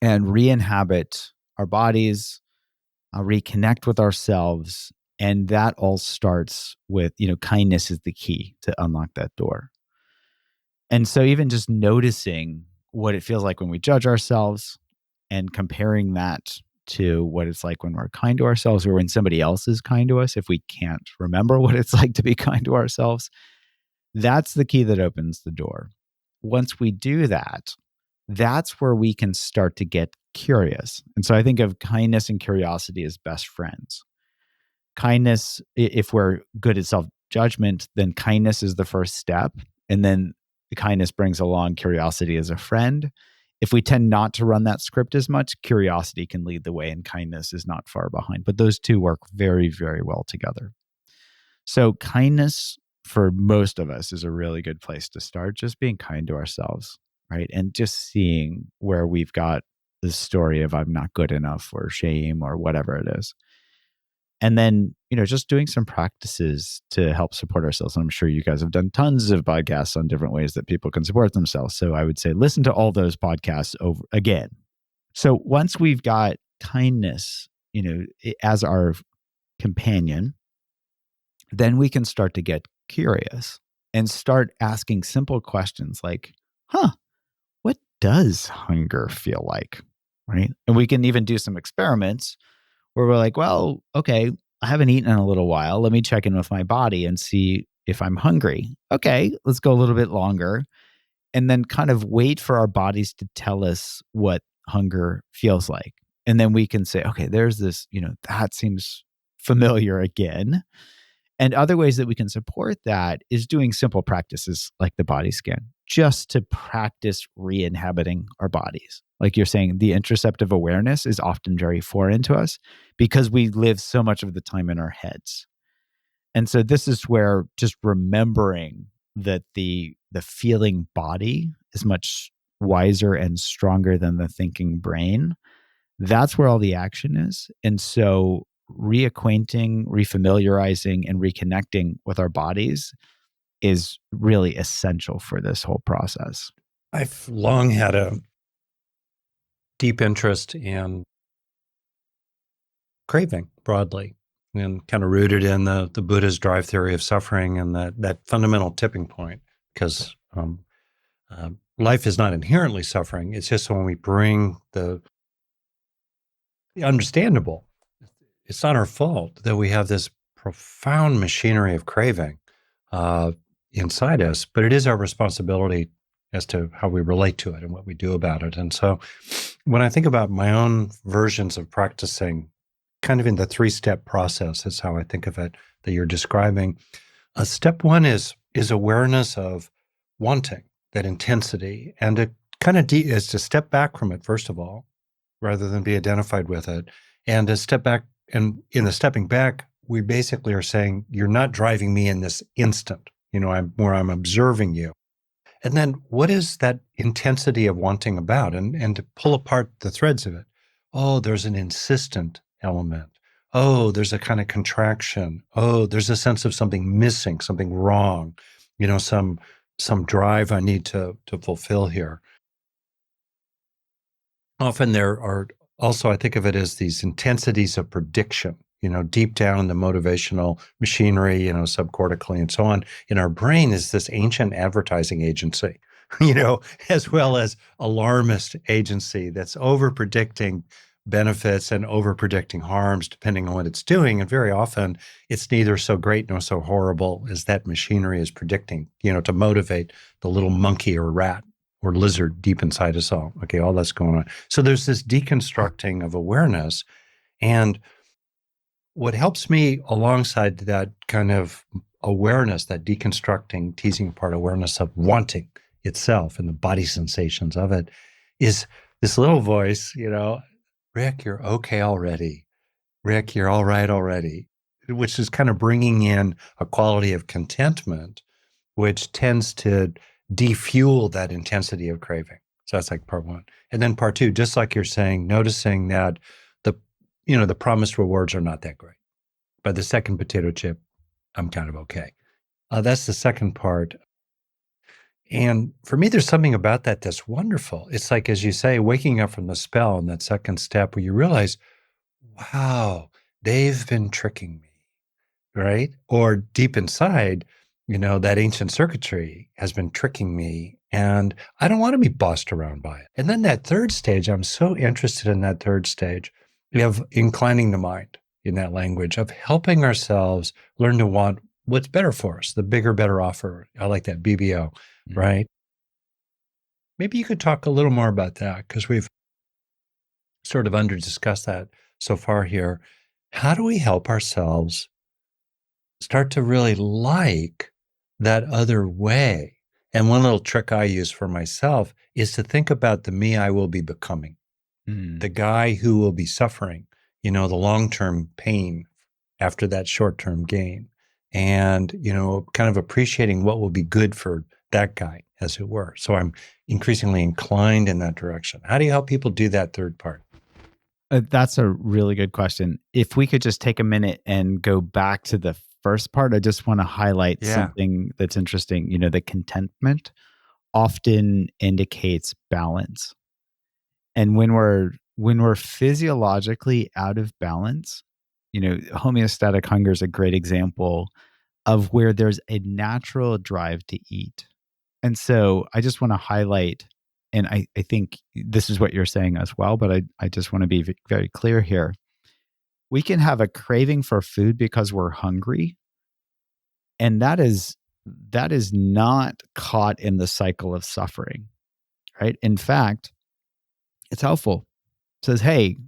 and re-inhabit our bodies, reconnect with ourselves. And that all starts with, kindness is the key to unlock that door. And so even just noticing what it feels like when we judge ourselves and comparing that to what it's like when we're kind to ourselves or when somebody else is kind to us, if we can't remember what it's like to be kind to ourselves, that's the key that opens the door. Once we do that, that's where we can start to get curious. And so I think of kindness and curiosity as best friends. Kindness, if we're good at self-judgment, then kindness is the first step. And then the kindness brings along curiosity as a friend. If we tend not to run that script as much, curiosity can lead the way and kindness is not far behind. But those two work very, very well together. So kindness for most of us is a really good place to start, just being kind to ourselves, right? And just seeing where we've got the story of I'm not good enough or shame or whatever it is. And then, just doing some practices to help support ourselves. I'm sure you guys have done tons of podcasts on different ways that people can support themselves. So I would say listen to all those podcasts over again. So once we've got kindness, as our companion, then we can start to get curious and start asking simple questions like, what does hunger feel like? Right. And we can even do some experiments where we're like, well, okay, I haven't eaten in a little while. Let me check in with my body and see if I'm hungry. Okay, let's go a little bit longer. And then kind of wait for our bodies to tell us what hunger feels like. And then we can say, okay, there's this, that seems familiar again. And other ways that we can support that is doing simple practices like the body scan, just to practice re-inhabiting our bodies. Like you're saying, the interoceptive awareness is often very foreign to us because we live so much of the time in our heads. And so this is where just remembering that the feeling body is much wiser and stronger than the thinking brain, that's where all the action is. And so reacquainting, refamiliarizing, and reconnecting with our bodies is really essential for this whole process. I've long had a deep interest in craving broadly and kind of rooted in the Buddha's drive theory of suffering and that fundamental tipping point, because life is not inherently suffering. It's just when we bring the understandable, it's not our fault that we have this profound machinery of craving inside us, but it is our responsibility as to how we relate to it and what we do about it. And so when I think about my own versions of practicing kind of in the 3-step process, is how I think of it that you're describing. Step 1 is awareness of wanting, that intensity, and to kind of is to step back from it, first of all, rather than be identified with it, and to step back. And in the stepping back, we basically are saying, you're not driving me in this instant, I'm observing you. And then what is that intensity of wanting about? And to pull apart the threads of it. Oh, there's an insistent element. Oh, there's a kind of contraction. Oh, there's a sense of something missing, something wrong, some drive I need to fulfill here. Often there are also, I think of it as these intensities of prediction, deep down in the motivational machinery, subcortically and so on. In our brain is this ancient advertising agency, as well as alarmist agency that's over-predicting benefits and over-predicting harms depending on what it's doing. And very often it's neither so great nor so horrible as that machinery is predicting, to motivate the little monkey or rat or lizard deep inside us all. Okay, all that's going on. So there's this deconstructing of awareness. And what helps me alongside that kind of awareness, that deconstructing, teasing apart awareness of wanting itself and the body sensations of it, is this little voice, Rick, you're okay already. Rick, you're all right already, which is kind of bringing in a quality of contentment, which tends to defuel that intensity of craving. So that's like part 1. And then part 2, just like you're saying, noticing that the the promised rewards are not that great. By the second potato chip, I'm kind of okay. That's the second part. And for me, there's something about that that's wonderful. It's like, as you say, waking up from the spell in that second step where you realize, wow, they've been tricking me, right? Or deep inside, that ancient circuitry has been tricking me and I don't want to be bossed around by it. And then that third stage, I'm so interested in that third stage of inclining the mind in that language, of helping ourselves learn to want what's better for us, the bigger, better offer. I like that BBO, right? Maybe you could talk a little more about that because we've sort of under-discussed that so far here. How do we help ourselves start to really like that other way? And one little trick I use for myself is to think about the me I will be becoming, the guy who will be suffering, the long-term pain after that short-term gain. And, kind of appreciating what will be good for that guy, as it were. So I'm increasingly inclined in that direction. How do you help people do that third part? That's a really good question. If we could just take a minute and go back to the first part, I just want to highlight something that's interesting. The contentment often indicates balance. And when we're physiologically out of balance, homeostatic hunger is a great example of where there's a natural drive to eat. And so I just want to highlight, and I think this is what you're saying as well, but I just want to be very clear here. We can have a craving for food because we're hungry, and that is not caught in the cycle of suffering, right? In fact, it's helpful. It says, hey,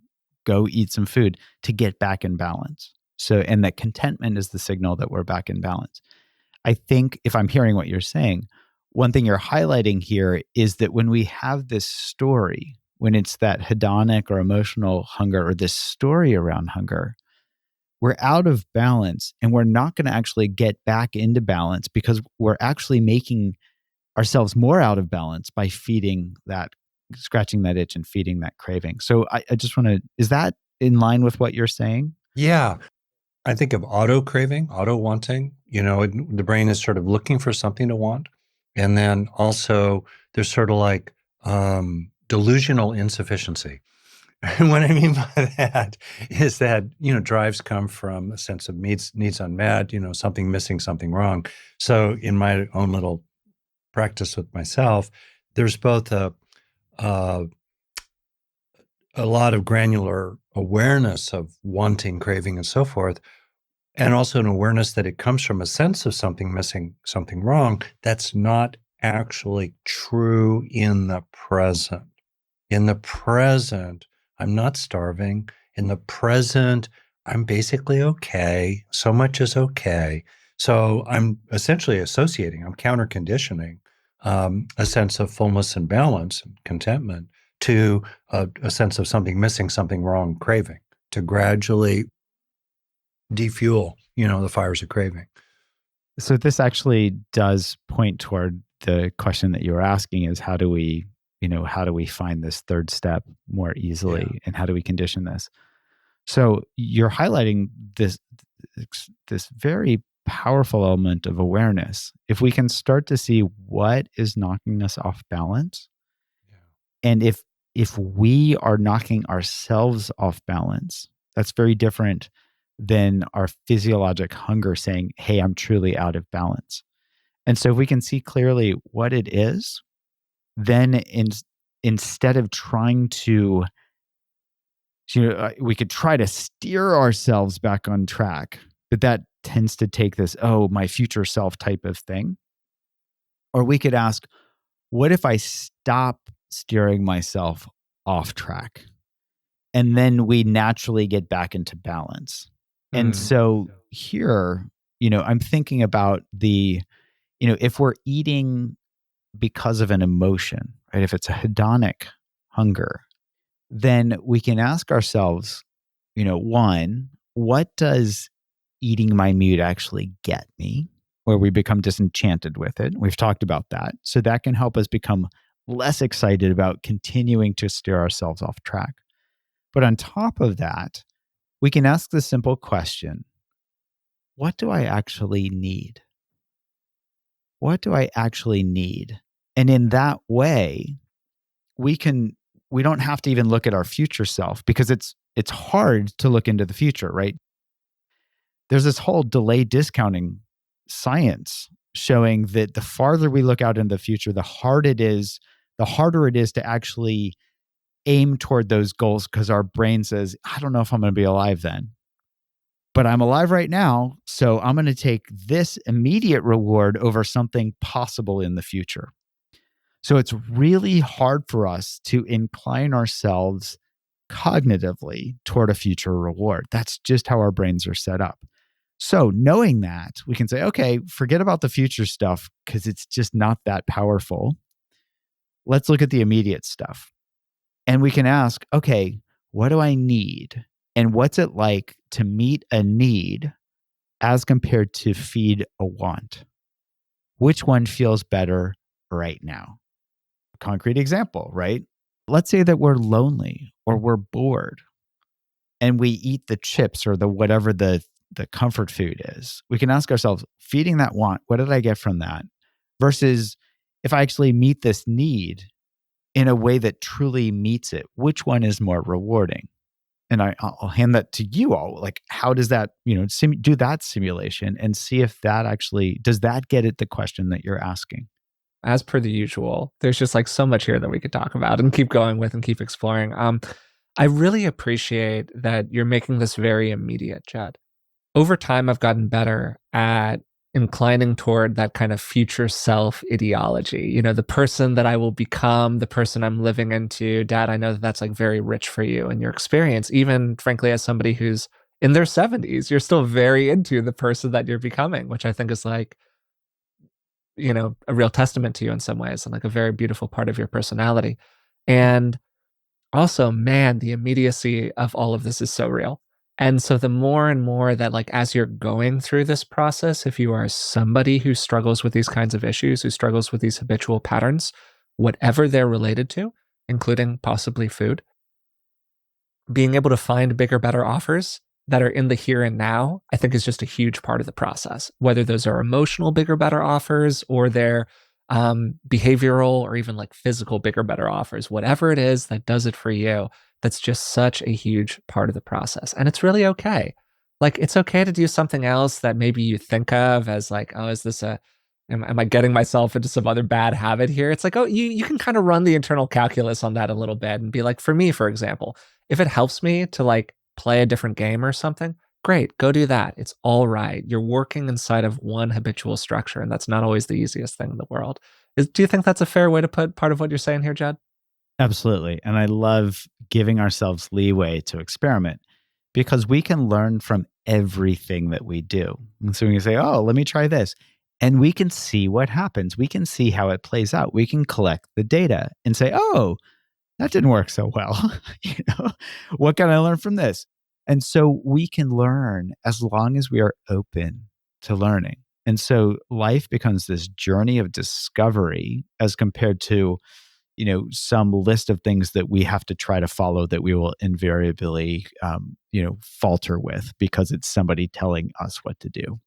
go eat some food to get back in balance. So, and that contentment is the signal that we're back in balance. I think if I'm hearing what you're saying, one thing you're highlighting here is that when we have this story, when it's that hedonic or emotional hunger or this story around hunger, we're out of balance and we're not going to actually get back into balance because we're actually making ourselves more out of balance by feeding that, scratching that itch and feeding that craving. So I just want to, is that in line with what you're saying? Yeah. I think of auto craving, auto wanting. The brain is sort of looking for something to want. And then also there's sort of like delusional insufficiency. And what I mean by that is that, drives come from a sense of needs unmet, something missing, something wrong. So in my own little practice with myself, there's both a lot of granular awareness of wanting, craving, and so forth, and also an awareness that it comes from a sense of something missing, something wrong, that's not actually true in the present. In the present, I'm not starving. In the present, I'm basically okay. So much is okay. So I'm essentially associating, I'm counter conditioning a sense of fullness and balance and contentment to a sense of something missing, something wrong, craving, to gradually defuel, the fires of craving. So this actually does point toward the question that you were asking is how do we find this third step more easily and how do we condition this? So you're highlighting this very powerful element of awareness. If we can start to see what is knocking us off balance, and if we are knocking ourselves off balance, that's very different than our physiologic hunger saying, hey, I'm truly out of balance. And so if we can see clearly what it is, then instead of trying to, we could try to steer ourselves back on track, but that tends to take this, my future self type of thing. Or we could ask, what if I stop steering myself off track? And then we naturally get back into balance. And so here, I'm thinking about if we're eating because of an emotion, right? If it's a hedonic hunger, then we can ask ourselves, one, what does eating my mood actually get me? Where we become disenchanted with it. We've talked about that. So that can help us become less excited about continuing to steer ourselves off track. But on top of that, we can ask the simple question, what do I actually need? What do I actually need? And in that way, we don't have to even look at our future self, because it's hard to look into the future, right? There's this whole delay discounting science showing that the farther we look out into the future, the harder it is to actually aim toward those goals, because our brain says, I don't know if I'm going to be alive then, but I'm alive right now. So I'm going to take this immediate reward over something possible in the future. So it's really hard for us to incline ourselves cognitively toward a future reward. That's just how our brains are set up. So knowing that, we can say, okay, forget about the future stuff because it's just not that powerful. Let's look at the immediate stuff. And we can ask, okay, what do I need? And what's it like to meet a need as compared to feed a want? Which one feels better right now? Concrete example, right? Let's say that we're lonely or we're bored and we eat the chips or the whatever the comfort food is. We can ask ourselves, feeding that want, what did I get from that? Versus if I actually meet this need in a way that truly meets it, which one is more rewarding? And I'll hand that to you all. Like, how does that, do that simulation and see if that actually, does that get at the question that you're asking? As per the usual, there's just like so much here that we could talk about and keep going with and keep exploring. I really appreciate that you're making this very immediate, Jud. Over time, I've gotten better at inclining toward that kind of future self ideology, the person that I will become, the person I'm living into. Dad, I know that that's like very rich for you and your experience. Even frankly, as somebody who's in their 70s, you're still very into the person that you're becoming, which I think is like, a real testament to you in some ways and like a very beautiful part of your personality. And also, man, the immediacy of all of this is so real. And so the more and more that like, as you're going through this process, if you are somebody who struggles with these kinds of issues, who struggles with these habitual patterns, whatever they're related to, including possibly food, being able to find bigger, better offers that are in the here and now, I think is just a huge part of the process. Whether those are emotional, bigger, better offers, or they're behavioral or even like physical, bigger, better offers, whatever it is that does it for you, that's just such a huge part of the process. And it's really okay. Like, it's okay to do something else that maybe you think of as like, oh, is this am I getting myself into some other bad habit here? It's like, oh, you can kind of run the internal calculus on that a little bit and be like, for me, for example, if it helps me to like play a different game or something, great, go do that. It's all right. You're working inside of one habitual structure, and that's not always the easiest thing in the world. Do you think that's a fair way to put part of what you're saying here, Jud? Absolutely. And I love giving ourselves leeway to experiment because we can learn from everything that we do. And so we can say, oh, let me try this. And we can see what happens. We can see how it plays out. We can collect the data and say, oh, that didn't work so well. What can I learn from this? And so we can learn as long as we are open to learning. And so life becomes this journey of discovery as compared to, some list of things that we have to try to follow that we will invariably, falter with because it's somebody telling us what to do.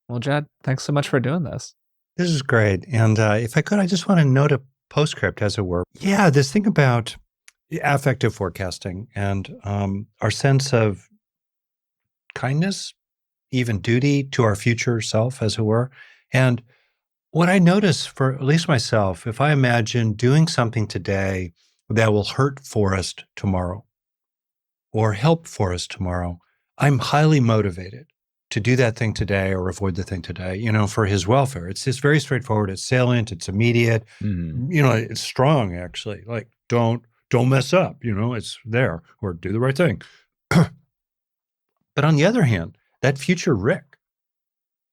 Well, Jud, thanks so much for doing this. This is great. And if I could, I just want to note a postscript, as it were. Yeah, this thing about affective forecasting and our sense of kindness, even duty to our future self, as it were. And what I notice for at least myself, if I imagine doing something today that will hurt Forrest tomorrow or help Forrest tomorrow, I'm highly motivated to do that thing today or avoid the thing today, for his welfare. It's just very straightforward. It's salient. It's immediate. Mm-hmm. It's strong, actually. Like, don't mess up, it's there, or do the right thing. But on the other hand, that future Rick,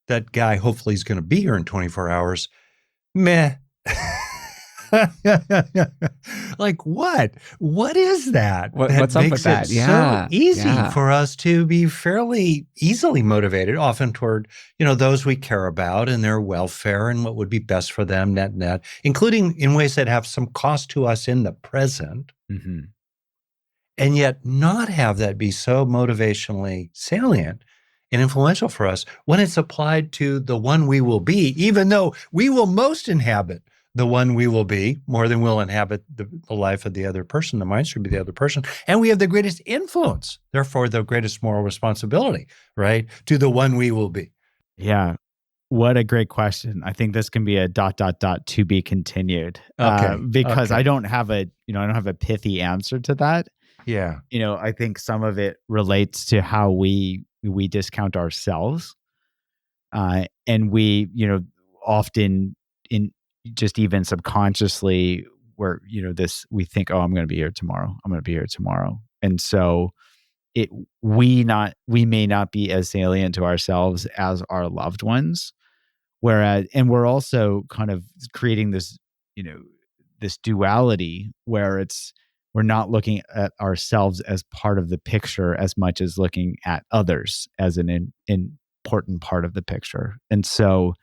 that guy hopefully is going to be here in 24 hours, meh. Like what? What is that? What's up with that? So easy for us to be fairly easily motivated, often toward, those we care about and their welfare and what would be best for them, net, including in ways that have some cost to us in the present. Mm-hmm. and yet not have that be so motivationally salient and influential for us when it's applied to the one we will be, even though we will most inhabit the one we will be more than we'll inhabit the life of the other person. The mind should be the other person. And we have the greatest influence, therefore the greatest moral responsibility, right, to the one we will be. Yeah. What a great question. I think this can be a ... to be continued. Because I don't have a pithy answer to that. Yeah. I think some of it relates to how we discount ourselves. And we, often in just even subconsciously where, we think, oh, I'm going to be here tomorrow. I'm going to be here tomorrow. And so we may not be as salient to ourselves as our loved ones. And we're also kind of creating this, this duality where we're not looking at ourselves as part of the picture as much as looking at others as an important part of the picture. And so,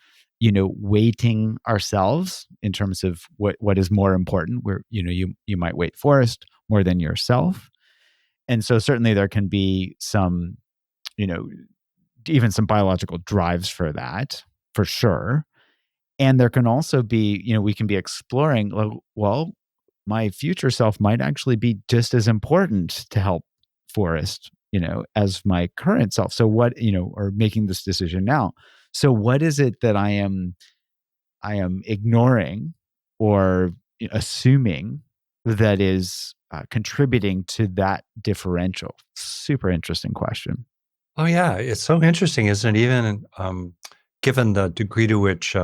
weighting ourselves in terms of what is more important, where, you might weight Forrest more than yourself. And so certainly there can be some, even some biological drives for that, for sure. And there can also be, we can be exploring, well, my future self might actually be just as important to help Forrest, as my current self. So what, or making this decision now. So what is it that I am ignoring or assuming that is contributing to that differential? Super interesting question. Oh, yeah. It's so interesting, isn't it? Even given the degree to which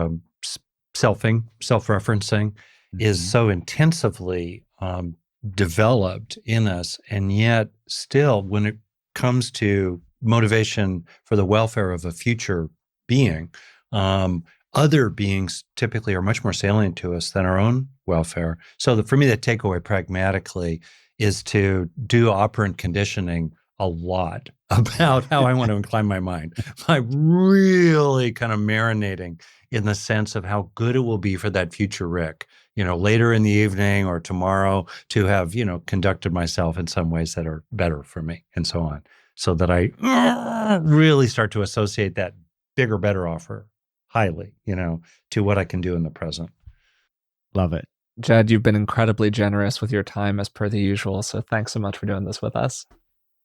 self-referencing is so intensively developed in us, and yet still, when it comes to motivation for the welfare of a future being, other beings typically are much more salient to us than our own welfare. So for me, the takeaway pragmatically is to do operant conditioning a lot about how I want to incline my mind by really kind of marinating in the sense of how good it will be for that future Rick, later in the evening or tomorrow to have, conducted myself in some ways that are better for me and so on, so that I really start to associate that bigger, better offer highly, to what I can do in the present. Love it. Jud, you've been incredibly generous with your time as per the usual. So thanks so much for doing this with us.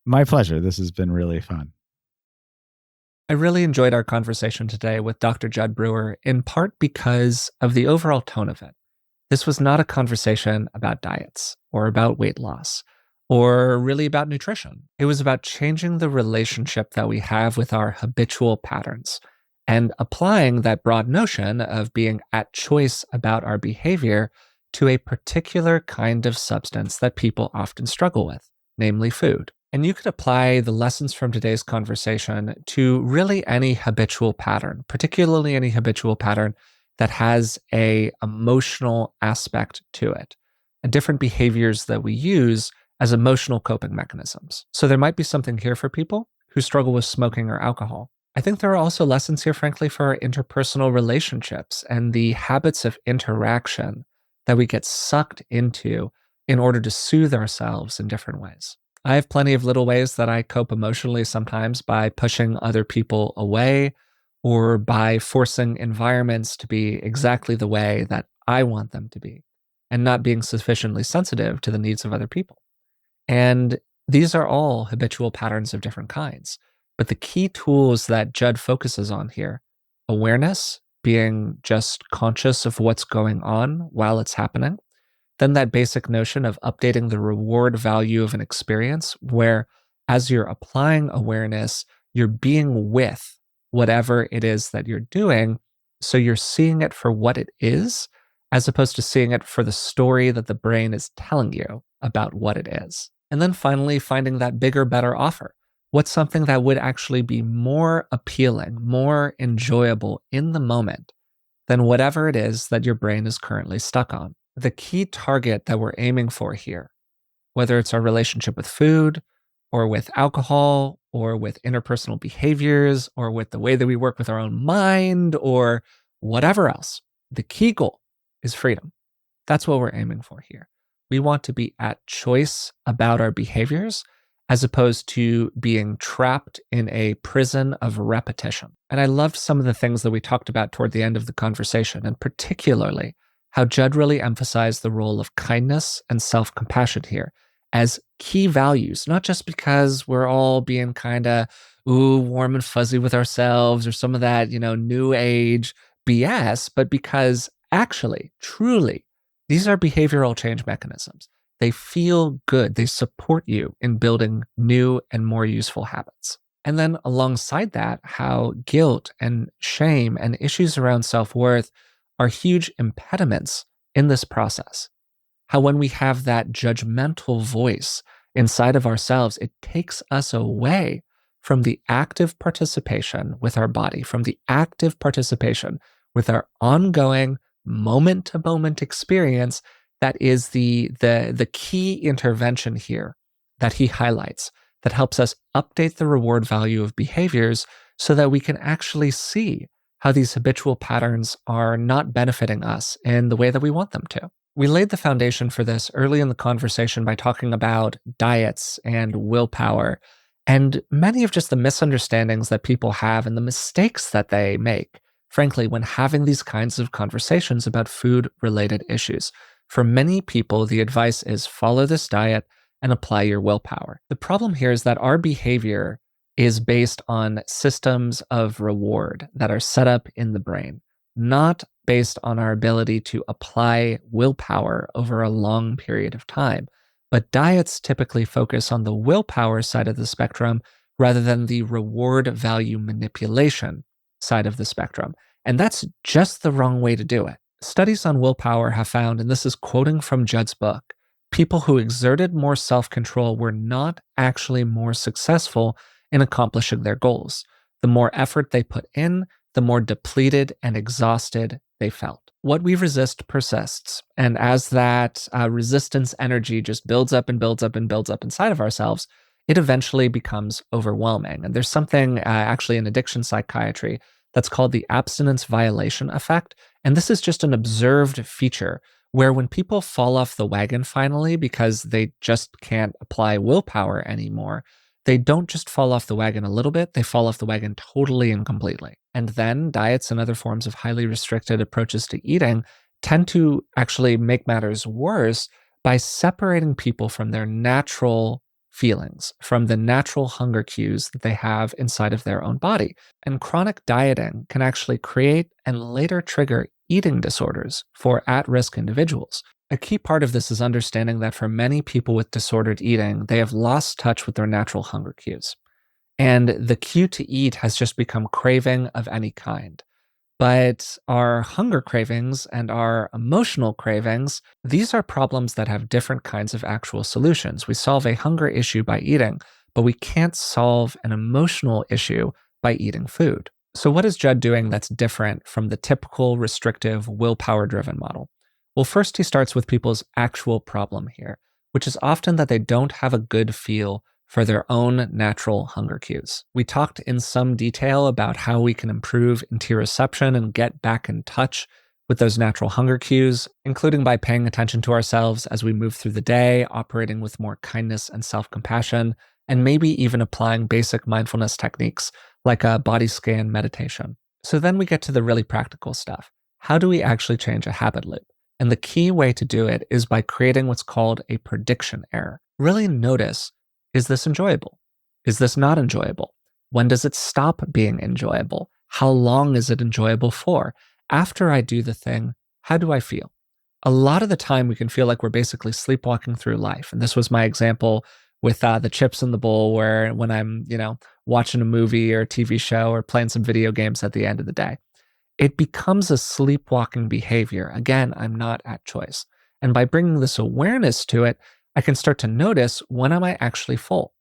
My pleasure. This has been really fun. I really enjoyed our conversation today with Dr. Jud Brewer, in part because of the overall tone of it. This was not a conversation about diets or about weight loss or really about nutrition. It was about changing the relationship that we have with our habitual patterns and applying that broad notion of being at choice about our behavior to a particular kind of substance that people often struggle with, namely food. And you could apply the lessons from today's conversation to really any habitual pattern, particularly any habitual pattern that has an emotional aspect to it, and different behaviors that we use as emotional coping mechanisms. So there might be something here for people who struggle with smoking or alcohol. I think there are also lessons here, frankly, for our interpersonal relationships and the habits of interaction that we get sucked into in order to soothe ourselves in different ways. I have plenty of little ways that I cope emotionally sometimes by pushing other people away or by forcing environments to be exactly the way that I want them to be and not being sufficiently sensitive to the needs of other people. And these are all habitual patterns of different kinds. But the key tools that Jud focuses on here, awareness, being just conscious of what's going on while it's happening, then that basic notion of updating the reward value of an experience, where as you're applying awareness, you're being with whatever it is that you're doing. So you're seeing it for what it is, as opposed to seeing it for the story that the brain is telling you about what it is. And then finally, finding that bigger, better offer. What's something that would actually be more appealing, more enjoyable in the moment than whatever it is that your brain is currently stuck on? The key target that we're aiming for here, whether it's our relationship with food or with alcohol or with interpersonal behaviors or with the way that we work with our own mind or whatever else, the key goal is freedom. That's what we're aiming for here. We want to be at choice about our behaviors as opposed to being trapped in a prison of repetition. And I loved some of the things that we talked about toward the end of the conversation, and particularly how Jud really emphasized the role of kindness and self-compassion here as key values, not just because we're all being kind of warm and fuzzy with ourselves or some of that, new age BS, but because actually, truly, these are behavioral change mechanisms. They feel good. They support you in building new and more useful habits. And then alongside that, how guilt and shame and issues around self-worth are huge impediments in this process. How when we have that judgmental voice inside of ourselves, it takes us away from the active participation with our body, from the active participation with our ongoing moment-to-moment experience. That is the key intervention here that he highlights, that helps us update the reward value of behaviors so that we can actually see how these habitual patterns are not benefiting us in the way that we want them to. We laid the foundation for this early in the conversation by talking about diets and willpower and many of just the misunderstandings that people have and the mistakes that they make, frankly, when having these kinds of conversations about food-related issues. For many people, the advice is follow this diet and apply your willpower. The problem here is that our behavior is based on systems of reward that are set up in the brain, not based on our ability to apply willpower over a long period of time. But diets typically focus on the willpower side of the spectrum rather than the reward value manipulation side of the spectrum. And that's just the wrong way to do it. Studies on willpower have found, and this is quoting from Jud's book, people who exerted more self-control were not actually more successful in accomplishing their goals. The more effort they put in, the more depleted and exhausted they felt. What we resist persists. And as that resistance energy just builds up and builds up and builds up inside of ourselves, it eventually becomes overwhelming. And there's something actually in addiction psychiatry that's called the abstinence violation effect. And this is just an observed feature where when people fall off the wagon finally because they just can't apply willpower anymore, they don't just fall off the wagon a little bit, they fall off the wagon totally and completely. And then diets and other forms of highly restricted approaches to eating tend to actually make matters worse by separating people from their natural feelings, from the natural hunger cues that they have inside of their own body. And chronic dieting can actually create and later trigger eating disorders for at-risk individuals. A key part of this is understanding that for many people with disordered eating, they have lost touch with their natural hunger cues. And the cue to eat has just become craving of any kind. But our hunger cravings and our emotional cravings, these are problems that have different kinds of actual solutions. We solve a hunger issue by eating, but we can't solve an emotional issue by eating food. So what is Jud doing that's different from the typical restrictive willpower-driven model? Well, first he starts with people's actual problem here, which is often that they don't have a good feel for their own natural hunger cues. We talked in some detail about how we can improve interoception and get back in touch with those natural hunger cues, including by paying attention to ourselves as we move through the day, operating with more kindness and self-compassion, and maybe even applying basic mindfulness techniques like a body scan meditation. So then we get to the really practical stuff. How do we actually change a habit loop? And the key way to do it is by creating what's called a prediction error. Really notice, is this enjoyable? Is this not enjoyable? When does it stop being enjoyable? How long is it enjoyable for? After I do the thing, how do I feel? A lot of the time we can feel like we're basically sleepwalking through life. And this was my example with the chips in the bowl, where when I'm, watching a movie or a TV show or playing some video games at the end of the day, it becomes a sleepwalking behavior. Again, I'm not at choice. And by bringing this awareness to it, I can start to notice, when am I actually full?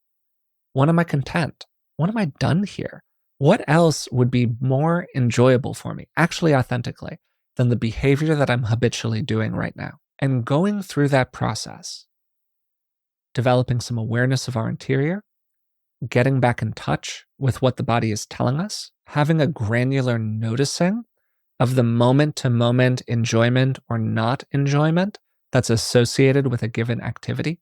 When am I content? When am I done here? What else would be more enjoyable for me, actually authentically, than the behavior that I'm habitually doing right now? And going through that process, developing some awareness of our interior, getting back in touch with what the body is telling us, having a granular noticing of the moment-to-moment enjoyment or not enjoyment that's associated with a given activity,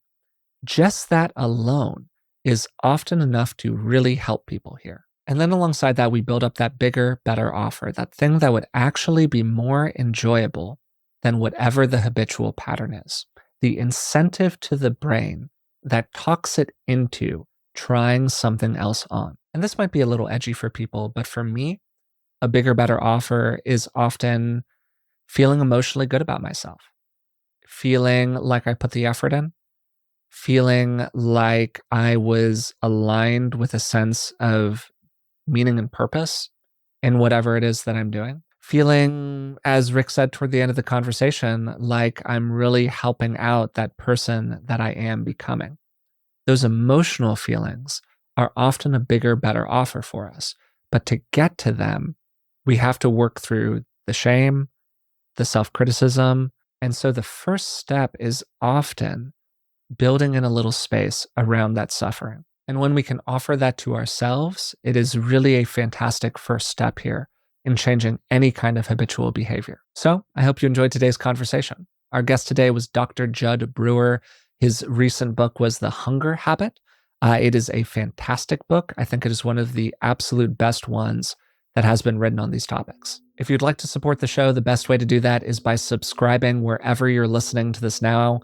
just that alone is often enough to really help people here. And then alongside that, we build up that bigger, better offer, that thing that would actually be more enjoyable than whatever the habitual pattern is. The incentive to the brain that talks it into trying something else on. And this might be a little edgy for people, but for me, a bigger, better offer is often feeling emotionally good about myself, feeling like I put the effort in, feeling like I was aligned with a sense of meaning and purpose in whatever it is that I'm doing. Feeling, as Rick said toward the end of the conversation, like I'm really helping out that person that I am becoming. Those emotional feelings are often a bigger, better offer for us. But to get to them, we have to work through the shame, the self-criticism. And so the first step is often building in a little space around that suffering. And when we can offer that to ourselves, it is really a fantastic first step here in changing any kind of habitual behavior. So I hope you enjoyed today's conversation. Our guest today was Dr. Jud Brewer. His recent book was The Hunger Habit. It is a fantastic book. I think it is one of the absolute best ones that has been written on these topics. If you'd like to support the show, the best way to do that is by subscribing wherever you're listening to this now.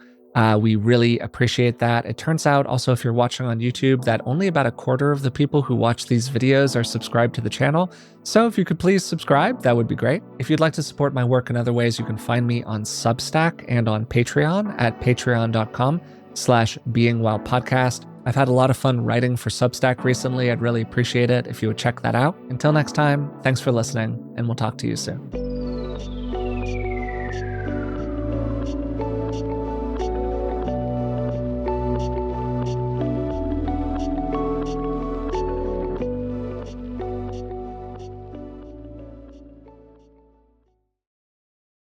We really appreciate that. It turns out also, if you're watching on YouTube, that only about a quarter of the people who watch these videos are subscribed to the channel. So if you could please subscribe, that would be great. If you'd like to support my work in other ways, you can find me on Substack and on Patreon at patreon.com/beingwellpodcast. I've had a lot of fun writing for Substack recently. I'd really appreciate it if you would check that out. Until next time, thanks for listening, and we'll talk to you soon.